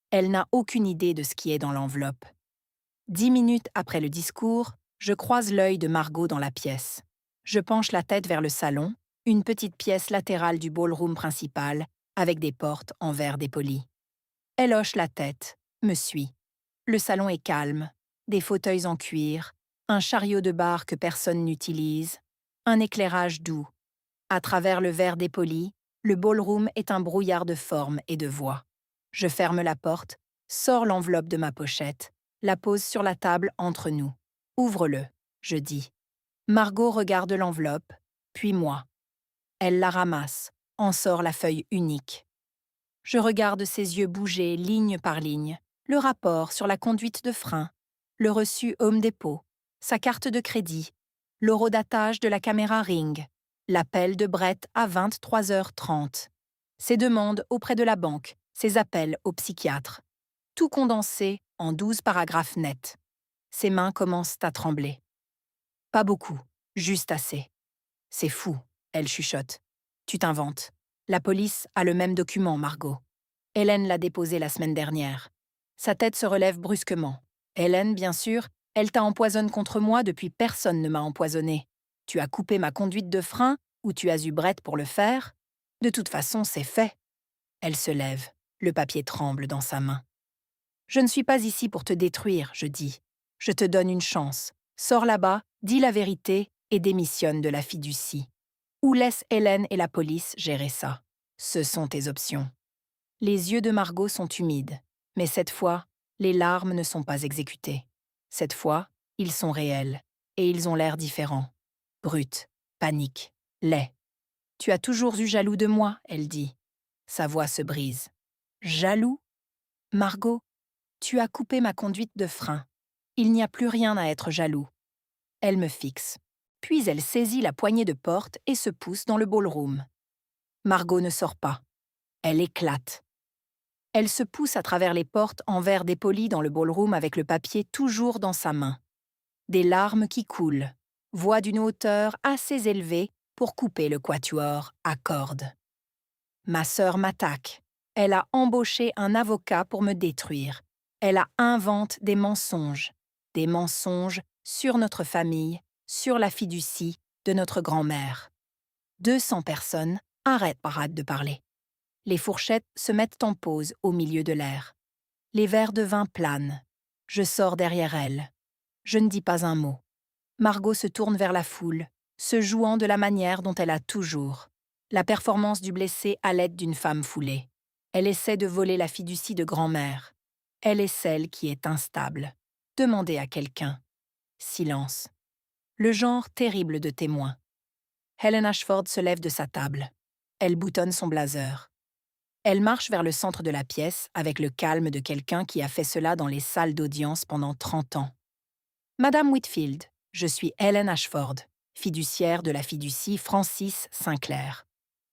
Elle n'a aucune idée de ce qui est dans l'enveloppe. 10 minutes après le discours, je croise l'œil de Margot dans la pièce. Je penche la tête vers le salon, une petite pièce latérale du ballroom principal, avec des portes en verre dépoli. Elle hoche la tête, me suit. Le salon est calme, des fauteuils en cuir, un chariot de bar que personne n'utilise, un éclairage doux. À travers le verre dépoli, le ballroom est un brouillard de formes et de voix. Je ferme la porte, sors l'enveloppe de ma pochette, la pose sur la table entre nous. « Ouvre-le », je dis. Margot regarde l'enveloppe, puis moi. Elle la ramasse, en sort la feuille unique. Je regarde ses yeux bouger ligne par ligne, le rapport sur la conduite de frein, le reçu Home Depot, sa carte de crédit, l'horodatage de la caméra Ring, l'appel de Brett à 23h30, ses demandes auprès de la banque, ses appels au psychiatre. Tout condensé en 12 paragraphes nets. Ses mains commencent à trembler. Pas beaucoup, juste assez. C'est fou, elle chuchote. Tu t'inventes. La police a le même document, Margot. Hélène l'a déposé la semaine dernière. Sa tête se relève brusquement. Hélène, bien sûr, elle t'empoisonne contre moi depuis personne ne m'a empoisonné. Tu as coupé ma conduite de frein ou tu as eu Brett pour le faire. De toute façon, c'est fait. Elle se lève. Le papier tremble dans sa main. Je ne suis pas ici pour te détruire, je dis. Je te donne une chance. Sors là-bas, dis la vérité et démissionne de la fiducie. Ou laisse Hélène et la police gérer ça. Ce sont tes options. Les yeux de Margot sont humides, mais cette fois, les larmes ne sont pas exécutées. Cette fois, ils sont réels, et ils ont l'air différents. Brut, panique, Laid. Tu as toujours eu jaloux de moi, elle dit. Sa voix se brise. Jaloux? Margot, tu as coupé ma conduite de frein. Il n'y a plus rien à être jaloux. Elle me fixe. Puis elle saisit la poignée de porte et se pousse dans le ballroom. Margot ne sort pas. Elle éclate. Elle se pousse à travers les portes en verre dépoli dans le ballroom avec le papier toujours dans sa main. Des larmes qui coulent, voix d'une hauteur assez élevée pour couper le quatuor à cordes. Ma sœur m'attaque. Elle a embauché un avocat pour me détruire. Elle invente des mensonges sur notre famille, sur la fiducie de notre grand-mère. 200 personnes arrêtent de parler. Les fourchettes se mettent en pause au milieu de l'air. Les verres de vin planent. Je sors derrière elle. Je ne dis pas un mot. Margot se tourne vers la foule, se jouant de la manière dont elle a toujours. La performance du blessé à l'aide d'une femme foulée. Elle essaie de voler la fiducie de grand-mère. Elle est celle qui est instable. Demandez à quelqu'un. Silence. Le genre terrible de témoin. Helen Ashford se lève de sa table. Elle boutonne son blazer. Elle marche vers le centre de la pièce avec le calme de quelqu'un qui a fait cela dans les salles d'audience pendant 30 ans. Madame Whitfield, je suis Helen Ashford, fiduciaire de la fiducie Francis Sinclair.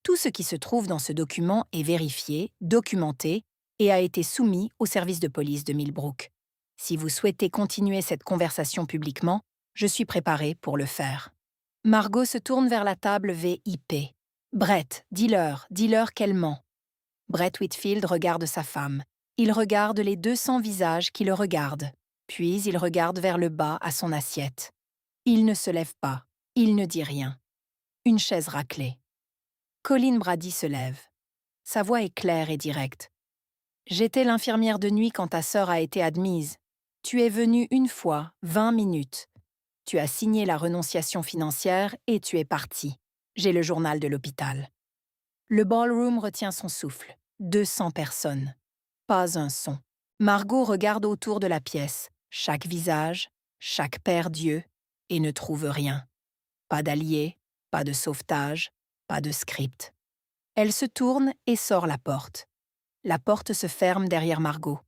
Tout ce qui se trouve dans ce document est vérifié, documenté et a été soumis au service de police de Millbrook. Si vous souhaitez continuer cette conversation publiquement, je suis préparée pour le faire. Margot se tourne vers la table VIP. Brett, dis-leur qu'elle ment. Brett Whitfield regarde sa femme. Il regarde les 200 visages qui le regardent. Puis il regarde vers le bas à son assiette. Il ne se lève pas. Il ne dit rien. Une chaise raclée. Colin Brady se lève. Sa voix est claire et directe. J'étais l'infirmière de nuit quand ta sœur a été admise. Tu es venue une fois, 20 minutes. Tu as signé la renonciation financière et tu es parti. J'ai le journal de l'hôpital. Le ballroom retient son souffle. 200 personnes. Pas un son. Margot regarde autour de la pièce, chaque visage, chaque paire d'yeux, et ne trouve rien. Pas d'allié, pas de sauvetage, pas de script. Elle se tourne et sort la porte. La porte se ferme derrière Margot.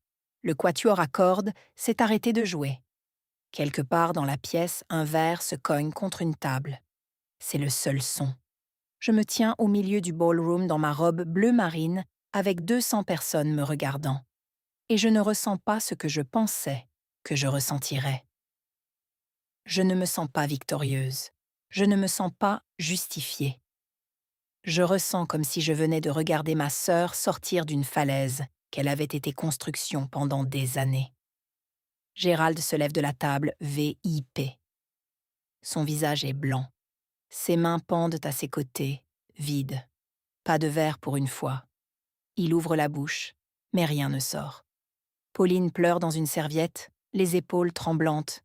Le quatuor à cordes s'est arrêté de jouer. Quelque part dans la pièce, un verre se cogne contre une table. C'est le seul son. Je me tiens au milieu du ballroom dans ma robe bleu marine avec 200 personnes me regardant. Et je ne ressens pas ce que je pensais que je ressentirais. Je ne me sens pas victorieuse. Je ne me sens pas justifiée. Je ressens comme si je venais de regarder ma sœur sortir d'une falaise qu'elle avait été construction pendant des années. Gérald se lève de la table VIP. Son visage est blanc. Ses mains pendent à ses côtés, vides. Pas de verre pour une fois. Il ouvre la bouche, mais rien ne sort. Pauline pleure dans une serviette, les épaules tremblantes,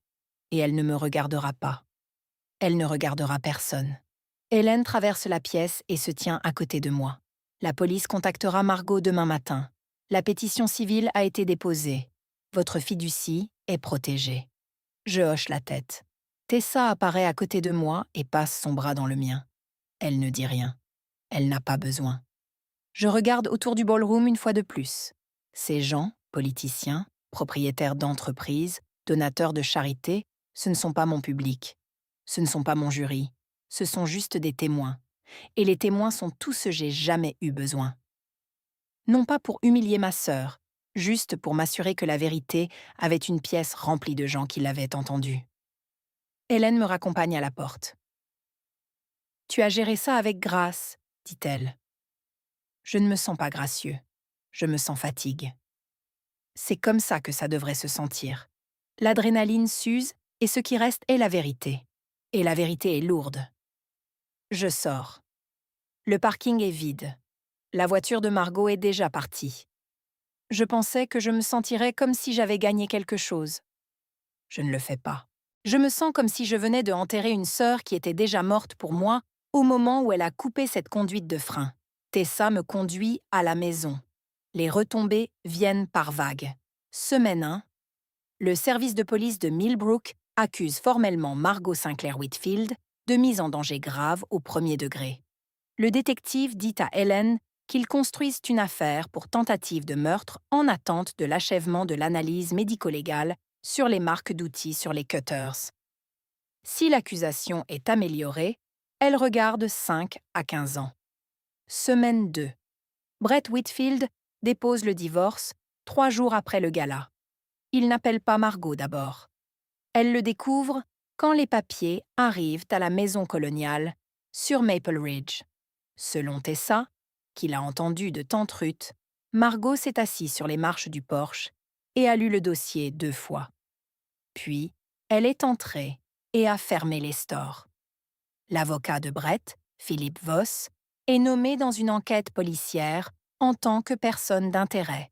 et elle ne me regardera pas. Elle ne regardera personne. Hélène traverse la pièce et se tient à côté de moi. La police contactera Margot demain matin. La pétition civile a été déposée. Votre fiducie est protégée. Je hoche la tête. Tessa apparaît à côté de moi et passe son bras dans le mien. Elle ne dit rien. Elle n'a pas besoin. Je regarde autour du ballroom une fois de plus. Ces gens, politiciens, propriétaires d'entreprises, donateurs de charité, ce ne sont pas mon public. Ce ne sont pas mon jury. Ce sont juste des témoins. Et les témoins sont tout ce que j'ai jamais eu besoin. Non pas pour humilier ma sœur, juste pour m'assurer que la vérité avait une pièce remplie de gens qui l'avaient entendue. Hélène me raccompagne à la porte. « Tu as géré ça avec grâce, dit-elle. Je ne me sens pas gracieux. Je me sens fatigue. C'est comme ça que ça devrait se sentir. L'adrénaline s'use et ce qui reste est la vérité. Et la vérité est lourde. Je sors. Le parking est vide. La voiture de Margot est déjà partie. Je pensais que je me sentirais comme si j'avais gagné quelque chose. Je ne le fais pas. Je me sens comme si je venais de enterrer une sœur qui était déjà morte pour moi au moment où elle a coupé cette conduite de frein. Tessa me conduit à la maison. Les retombées viennent par vagues. Semaine 1. Le service de police de Millbrook accuse formellement Margot Sinclair Whitfield de mise en danger grave au premier degré. Le détective dit à Helen qu'ils construisent une affaire pour tentative de meurtre en attente de l'achèvement de l'analyse médico-légale sur les marques d'outils sur les cutters. Si l'accusation est améliorée, elle regarde 5 à 15 ans. Semaine 2. Brett Whitfield dépose le divorce 3 jours après le gala. Il n'appelle pas Margot d'abord. Elle le découvre quand les papiers arrivent à la maison coloniale sur Maple Ridge. Selon Tessa, qu'il a entendu de tante Ruth, Margot s'est assise sur les marches du porche et a lu le dossier 2 fois. Puis, elle est entrée et a fermé les stores. L'avocat de Brett, Philippe Voss, est nommé dans une enquête policière en tant que personne d'intérêt.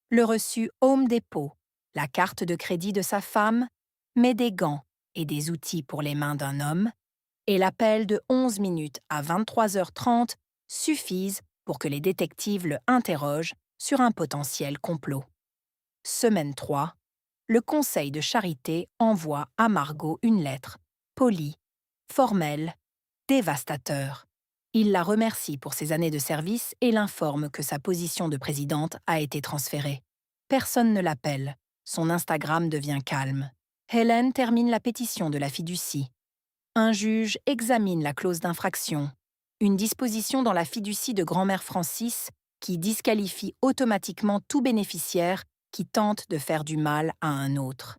Le reçu Home Depot, la carte de crédit de sa femme, mais des gants et des outils pour les mains d'un homme, et l'appel de 11 minutes à 23h30 suffisent pour que les détectives le interrogent sur un potentiel complot. Semaine 3, le conseil de charité envoie à Margot une lettre, polie, formelle, dévastateur. Il la remercie pour ses années de service et l'informe que sa position de présidente a été transférée. Personne ne l'appelle. Son Instagram devient calme. Helen termine la pétition de la fiducie. Un juge examine la clause d'infraction, une disposition dans la fiducie de grand-mère Francis qui disqualifie automatiquement tout bénéficiaire qui tente de faire du mal à un autre.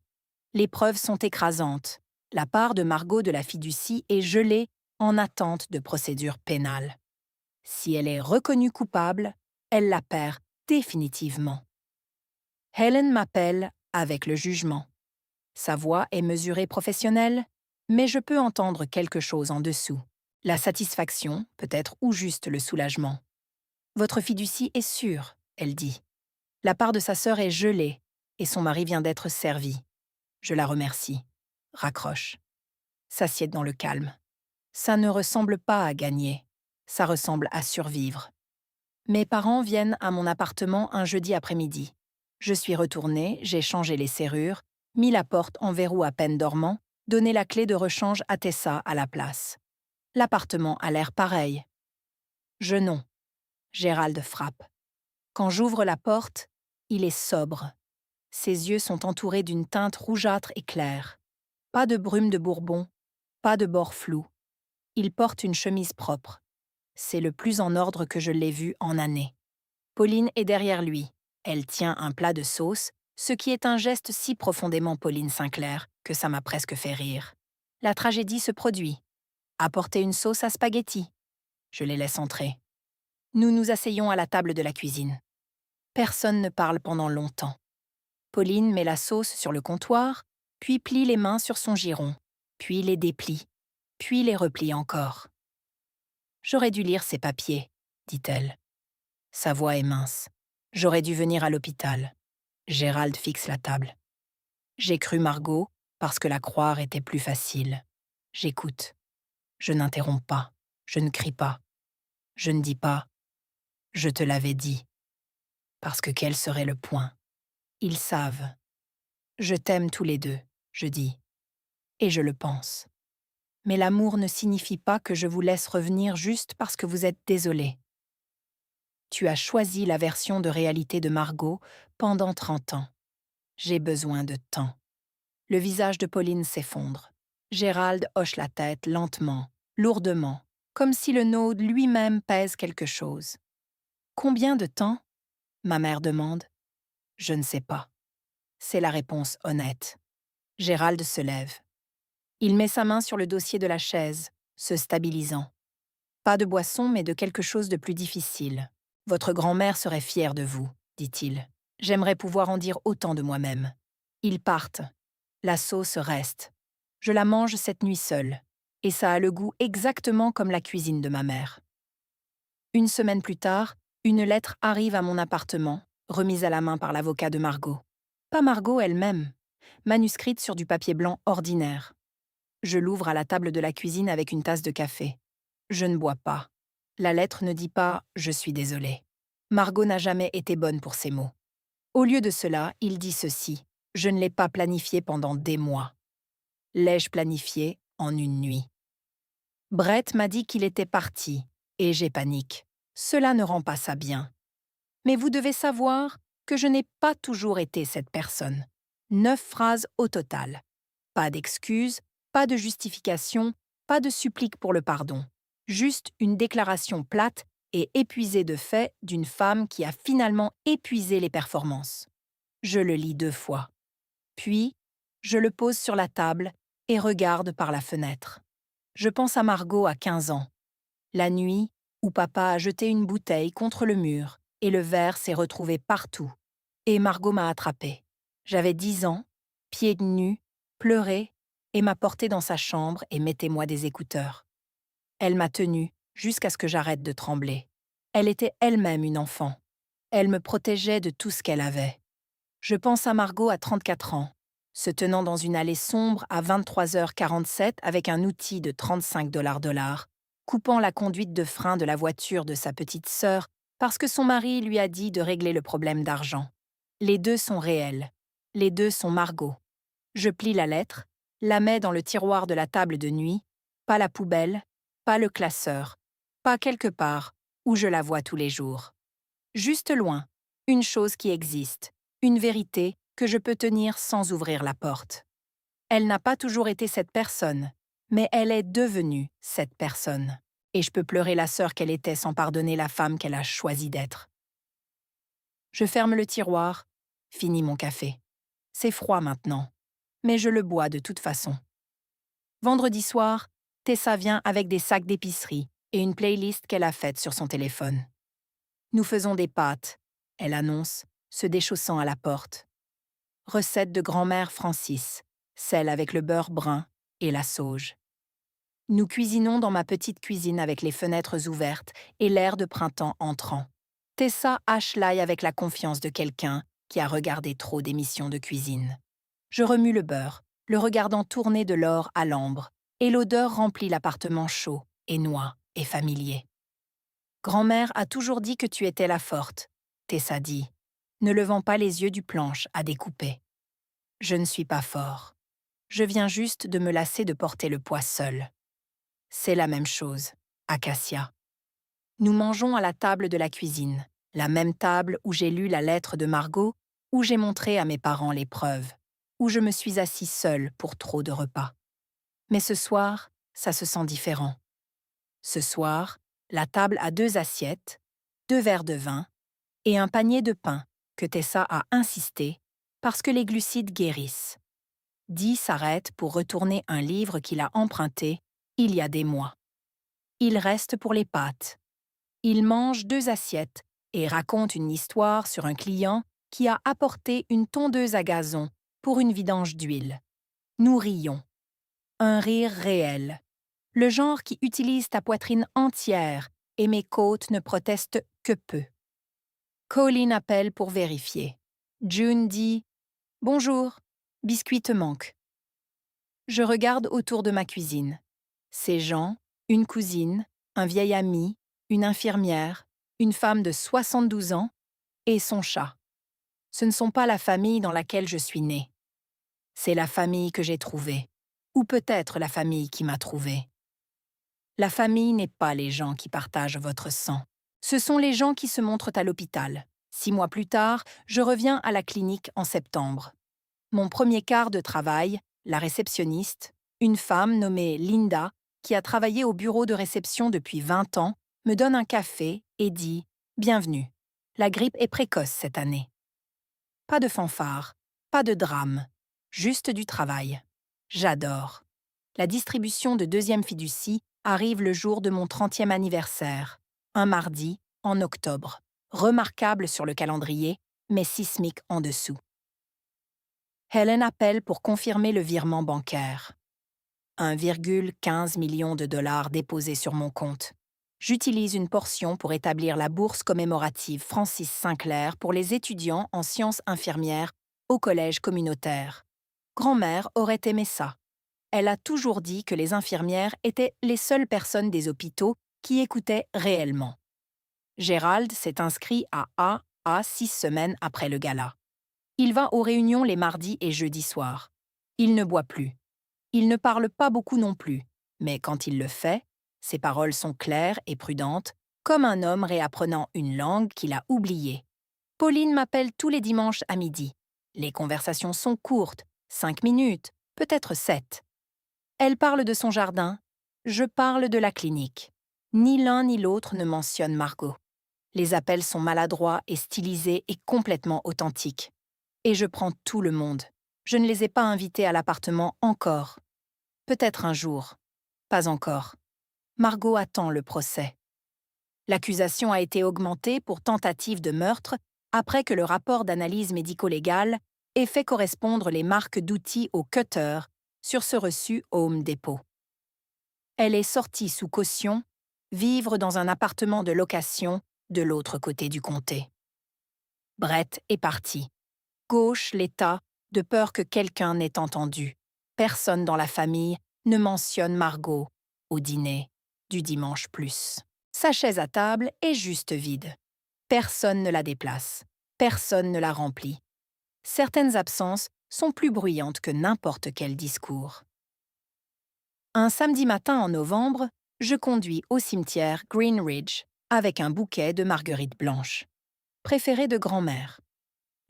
Les preuves sont écrasantes. La part de Margot de la fiducie est gelée en attente de procédure pénale. Si elle est reconnue coupable, elle la perd définitivement. Helen m'appelle avec le jugement. Sa voix est mesurée professionnelle, mais je peux entendre quelque chose en dessous. La satisfaction, peut-être, ou juste le soulagement. Votre fiducie est sûre, elle dit. La part de sa sœur est gelée, et son mari vient d'être servi. Je la remercie. Raccroche. S'assied dans le calme. Ça ne ressemble pas à gagner. Ça ressemble à survivre. Mes parents viennent à mon appartement un jeudi après-midi. Je suis retournée, j'ai changé les serrures, mis la porte en verrou à peine dormant, donné la clé de rechange à Tessa à la place. L'appartement a l'air pareil. Je non. Gérald frappe. Quand j'ouvre la porte, il est sobre. Ses yeux sont entourés d'une teinte rougeâtre et claire. Pas de brume de Bourbon, pas de bords flous. Il porte une chemise propre. C'est le plus en ordre que je l'ai vu en années. Pauline est derrière lui. Elle tient un plat de sauce, ce qui est un geste si profondément Pauline Sinclair que ça m'a presque fait rire. La tragédie se produit. Apporter une sauce à spaghetti. Je les laisse entrer. Nous nous asseyons à la table de la cuisine. Personne ne parle pendant longtemps. Pauline met la sauce sur le comptoir, puis plie les mains sur son giron, puis les déplie, puis les replie encore. J'aurais dû lire ces papiers, dit-elle. Sa voix est mince. J'aurais dû venir à l'hôpital. Gérald fixe la table. J'ai cru Margot parce que la croire était plus facile. J'écoute. Je n'interromps pas. Je ne crie pas. Je ne dis pas « je te l'avais dit ». Parce que quel serait le point? Ils savent. Je t'aime tous les deux, je dis. Et je le pense. Mais l'amour ne signifie pas que je vous laisse revenir juste parce que vous êtes désolé. Tu as choisi la version de réalité de Margot pendant 30 ans. J'ai besoin de temps. Le visage de Pauline s'effondre. Gérald hoche la tête lentement, lourdement, comme si le node lui-même pèse quelque chose. Combien de temps? Ma mère demande. Je ne sais pas. C'est la réponse honnête. Gérald se lève. Il met sa main sur le dossier de la chaise, se stabilisant. Pas de boisson, mais de quelque chose de plus difficile. Votre grand-mère serait fière de vous, dit-il. J'aimerais pouvoir en dire autant de moi-même. Ils partent. La sauce reste. Je la mange cette nuit seule. Et ça a le goût exactement comme la cuisine de ma mère. Une semaine plus tard, une lettre arrive à mon appartement, remise à la main par l'avocat de Margot. Pas Margot elle-même, manuscrite sur du papier blanc ordinaire. Je l'ouvre à la table de la cuisine avec une tasse de café. Je ne bois pas. La lettre ne dit pas « je suis désolé ». Margot n'a jamais été bonne pour ces mots. Au lieu de cela, il dit ceci. Je ne l'ai pas planifié pendant des mois. L'ai-je planifié en une nuit? Brett m'a dit qu'il était parti, et j'ai panique. Cela ne rend pas ça bien. Mais vous devez savoir que je n'ai pas toujours été cette personne. 9 phrases au total. Pas d'excuses, pas de justification, pas de supplique pour le pardon. Juste une déclaration plate et épuisée de fait d'une femme qui a finalement épuisé les performances. Je le lis 2 fois. Puis, je le pose sur la table et regarde par la fenêtre. Je pense à Margot à 15 ans. La nuit où papa a jeté une bouteille contre le mur et le verre s'est retrouvé partout. Et Margot m'a attrapée. J'avais 10 ans, pieds nus, pleurait et m'a portée dans sa chambre et mettez-moi des écouteurs. Elle m'a tenue jusqu'à ce que j'arrête de trembler. Elle était elle-même une enfant. Elle me protégeait de tout ce qu'elle avait. Je pense à Margot à 34 ans, se tenant dans une allée sombre à 23h47 avec un outil de 35 $, coupant la conduite de frein de la voiture de sa petite sœur parce que son mari lui a dit de régler le problème d'argent. Les deux sont réels. Les deux sont Margot. Je plie la lettre, la mets dans le tiroir de la table de nuit, pas la poubelle, pas le classeur, pas quelque part où je la vois tous les jours. Juste loin, une chose qui existe, une vérité que je peux tenir sans ouvrir la porte. Elle n'a pas toujours été cette personne, mais elle est devenue cette personne. Et je peux pleurer la sœur qu'elle était sans pardonner la femme qu'elle a choisi d'être. Je ferme le tiroir, finis mon café. C'est froid maintenant, mais je le bois de toute façon. Vendredi soir, Tessa vient avec des sacs d'épicerie et une playlist qu'elle a faite sur son téléphone. Nous faisons des pâtes, elle annonce, se déchaussant à la porte. Recette de grand-mère Francis, celle avec le beurre brun et la sauge. Nous cuisinons dans ma petite cuisine avec les fenêtres ouvertes et l'air de printemps entrant. Tessa hache l'ail avec la confiance de quelqu'un qui a regardé trop d'émissions de cuisine. Je remue le beurre, le regardant tourner de l'or à l'ambre, et l'odeur remplit l'appartement chaud et noix et familier. Grand-mère a toujours dit que tu étais la forte, Tessa dit, ne levant pas les yeux du planche à découper. Je ne suis pas fort. Je viens juste de me lasser de porter le poids seul. C'est la même chose, Acacia. Nous mangeons à la table de la cuisine, la même table où j'ai lu la lettre de Margot, où j'ai montré à mes parents les preuves, où je me suis assis seule pour trop de repas. Mais ce soir, ça se sent différent. Ce soir, la table a 2 assiettes, 2 verres de vin et un panier de pain que Tessa a insisté parce que les glucides guérissent. Dee s'arrête pour retourner un livre qu'il a emprunté il y a des mois. Il reste pour les pâtes. Il mange 2 assiettes et raconte une histoire sur un client qui a apporté une tondeuse à gazon pour une vidange d'huile. Nous rions. Un rire réel. Le genre qui utilise ta poitrine entière et mes côtes ne protestent que peu. Colleen appelle pour vérifier. June dit « Bonjour, biscuit te manque ». Je regarde autour de ma cuisine. Ces gens, une cousine, un vieil ami, une infirmière, une femme de 72 ans et son chat. Ce ne sont pas la famille dans laquelle je suis née. C'est la famille que j'ai trouvée, ou peut-être la famille qui m'a trouvée. La famille n'est pas les gens qui partagent votre sang. Ce sont les gens qui se montrent à l'hôpital. 6 mois plus tard, je reviens à la clinique en septembre. Mon premier quart de travail, la réceptionniste, une femme nommée Linda, qui a travaillé au bureau de réception depuis 20 ans, me donne un café et dit « Bienvenue, la grippe est précoce cette année ». Pas de fanfare, pas de drame, juste du travail. J'adore. La distribution de 2e fiducie arrive le jour de mon 30e anniversaire, un mardi, en octobre. Remarquable sur le calendrier, mais sismique en dessous. Helen appelle pour confirmer le virement bancaire. 1,15 million de dollars déposés sur mon compte. J'utilise une portion pour établir la bourse commémorative Francis Sinclair pour les étudiants en sciences infirmières au collège communautaire. Grand-mère aurait aimé ça. Elle a toujours dit que les infirmières étaient les seules personnes des hôpitaux qui écoutaient réellement. Gérald s'est inscrit à 6 semaines après le gala. Il va aux réunions les mardis et jeudis soirs. Il ne boit plus. Il ne parle pas beaucoup non plus, mais quand il le fait, Ses paroles sont claires et prudentes, comme un homme réapprenant une langue qu'il a oubliée. Pauline m'appelle tous les dimanches à midi. Les conversations sont courtes, 5 minutes, peut-être 7. Elle parle de son jardin, je parle de la clinique. Ni l'un ni l'autre ne mentionne Margot. Les appels sont maladroits et stylisés et complètement authentiques. Et je prends tout le monde. Je ne les ai pas invités à l'appartement encore. Peut-être un jour. Pas encore. Margot attend le procès. L'accusation a été augmentée pour tentative de meurtre après que le rapport d'analyse médico-légale ait fait correspondre les marques d'outils au cutter sur ce reçu au Home Depot. Elle est sortie sous caution, vivre dans un appartement de location de l'autre côté du comté. Brett est parti. Gauche l'État, de peur que quelqu'un n'ait entendu. Personne dans la famille ne mentionne Margot au dîner du dimanche plus. Sa chaise à table est juste vide. Personne ne la déplace. Personne ne la remplit. Certaines absences sont plus bruyantes que n'importe quel discours. Un samedi matin en novembre, je conduis au cimetière Green Ridge avec un bouquet de marguerites blanches, préféré de grand-mère.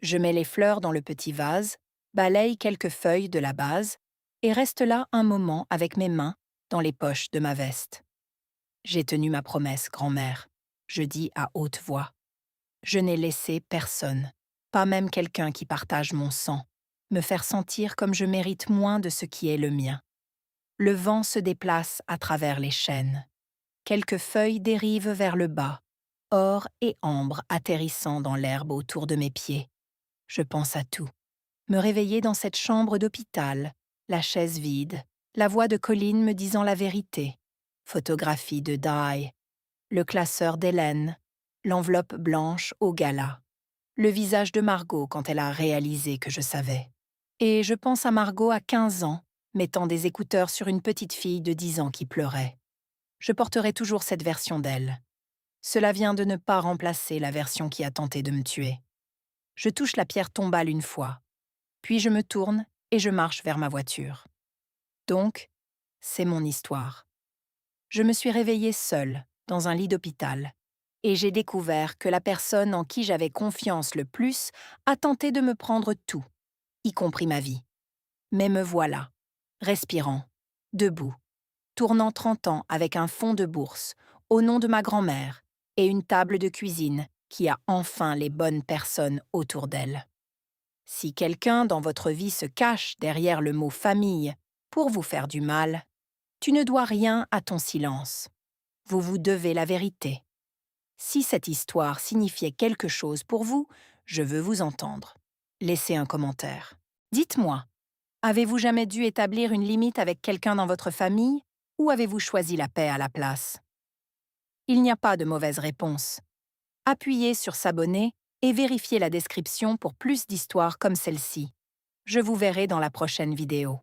Je mets les fleurs dans le petit vase, balaye quelques feuilles de la base et reste là un moment avec mes mains dans les poches de ma veste. J'ai tenu ma promesse, grand-mère, je dis à haute voix. Je n'ai laissé personne, pas même quelqu'un qui partage mon sang, me faire sentir comme je mérite moins de ce qui est le mien. Le vent se déplace à travers les chênes. Quelques feuilles dérivent vers le bas, or et ambre atterrissant dans l'herbe autour de mes pieds. Je pense à tout. Me réveiller dans cette chambre d'hôpital, la chaise vide, la voix de Colin me disant la vérité, photographie de Di, le classeur d'Hélène, l'enveloppe blanche au gala, le visage de Margot quand elle a réalisé que je savais. Et je pense à Margot à 15 ans, mettant des écouteurs sur une petite fille de 10 ans qui pleurait. Je porterai toujours cette version d'elle. Cela vient de ne pas remplacer la version qui a tenté de me tuer. Je touche la pierre tombale une fois, puis je me tourne et je marche vers ma voiture. Donc, c'est mon histoire. Je me suis réveillée seule, dans un lit d'hôpital, et j'ai découvert que la personne en qui j'avais confiance le plus a tenté de me prendre tout, y compris ma vie. Mais me voilà, respirant, debout, tournant 30 ans avec un fonds de bourse, au nom de ma grand-mère, et une table de cuisine qui a enfin les bonnes personnes autour d'elle. Si quelqu'un dans votre vie se cache derrière le mot « famille » pour vous faire du mal, tu ne dois rien à ton silence. Vous vous devez la vérité. Si cette histoire signifiait quelque chose pour vous, je veux vous entendre. Laissez un commentaire. Dites-moi, avez-vous jamais dû établir une limite avec quelqu'un dans votre famille ou avez-vous choisi la paix à la place? Il n'y a pas de mauvaise réponse. Appuyez sur s'abonner et vérifiez la description pour plus d'histoires comme celle-ci. Je vous verrai dans la prochaine vidéo.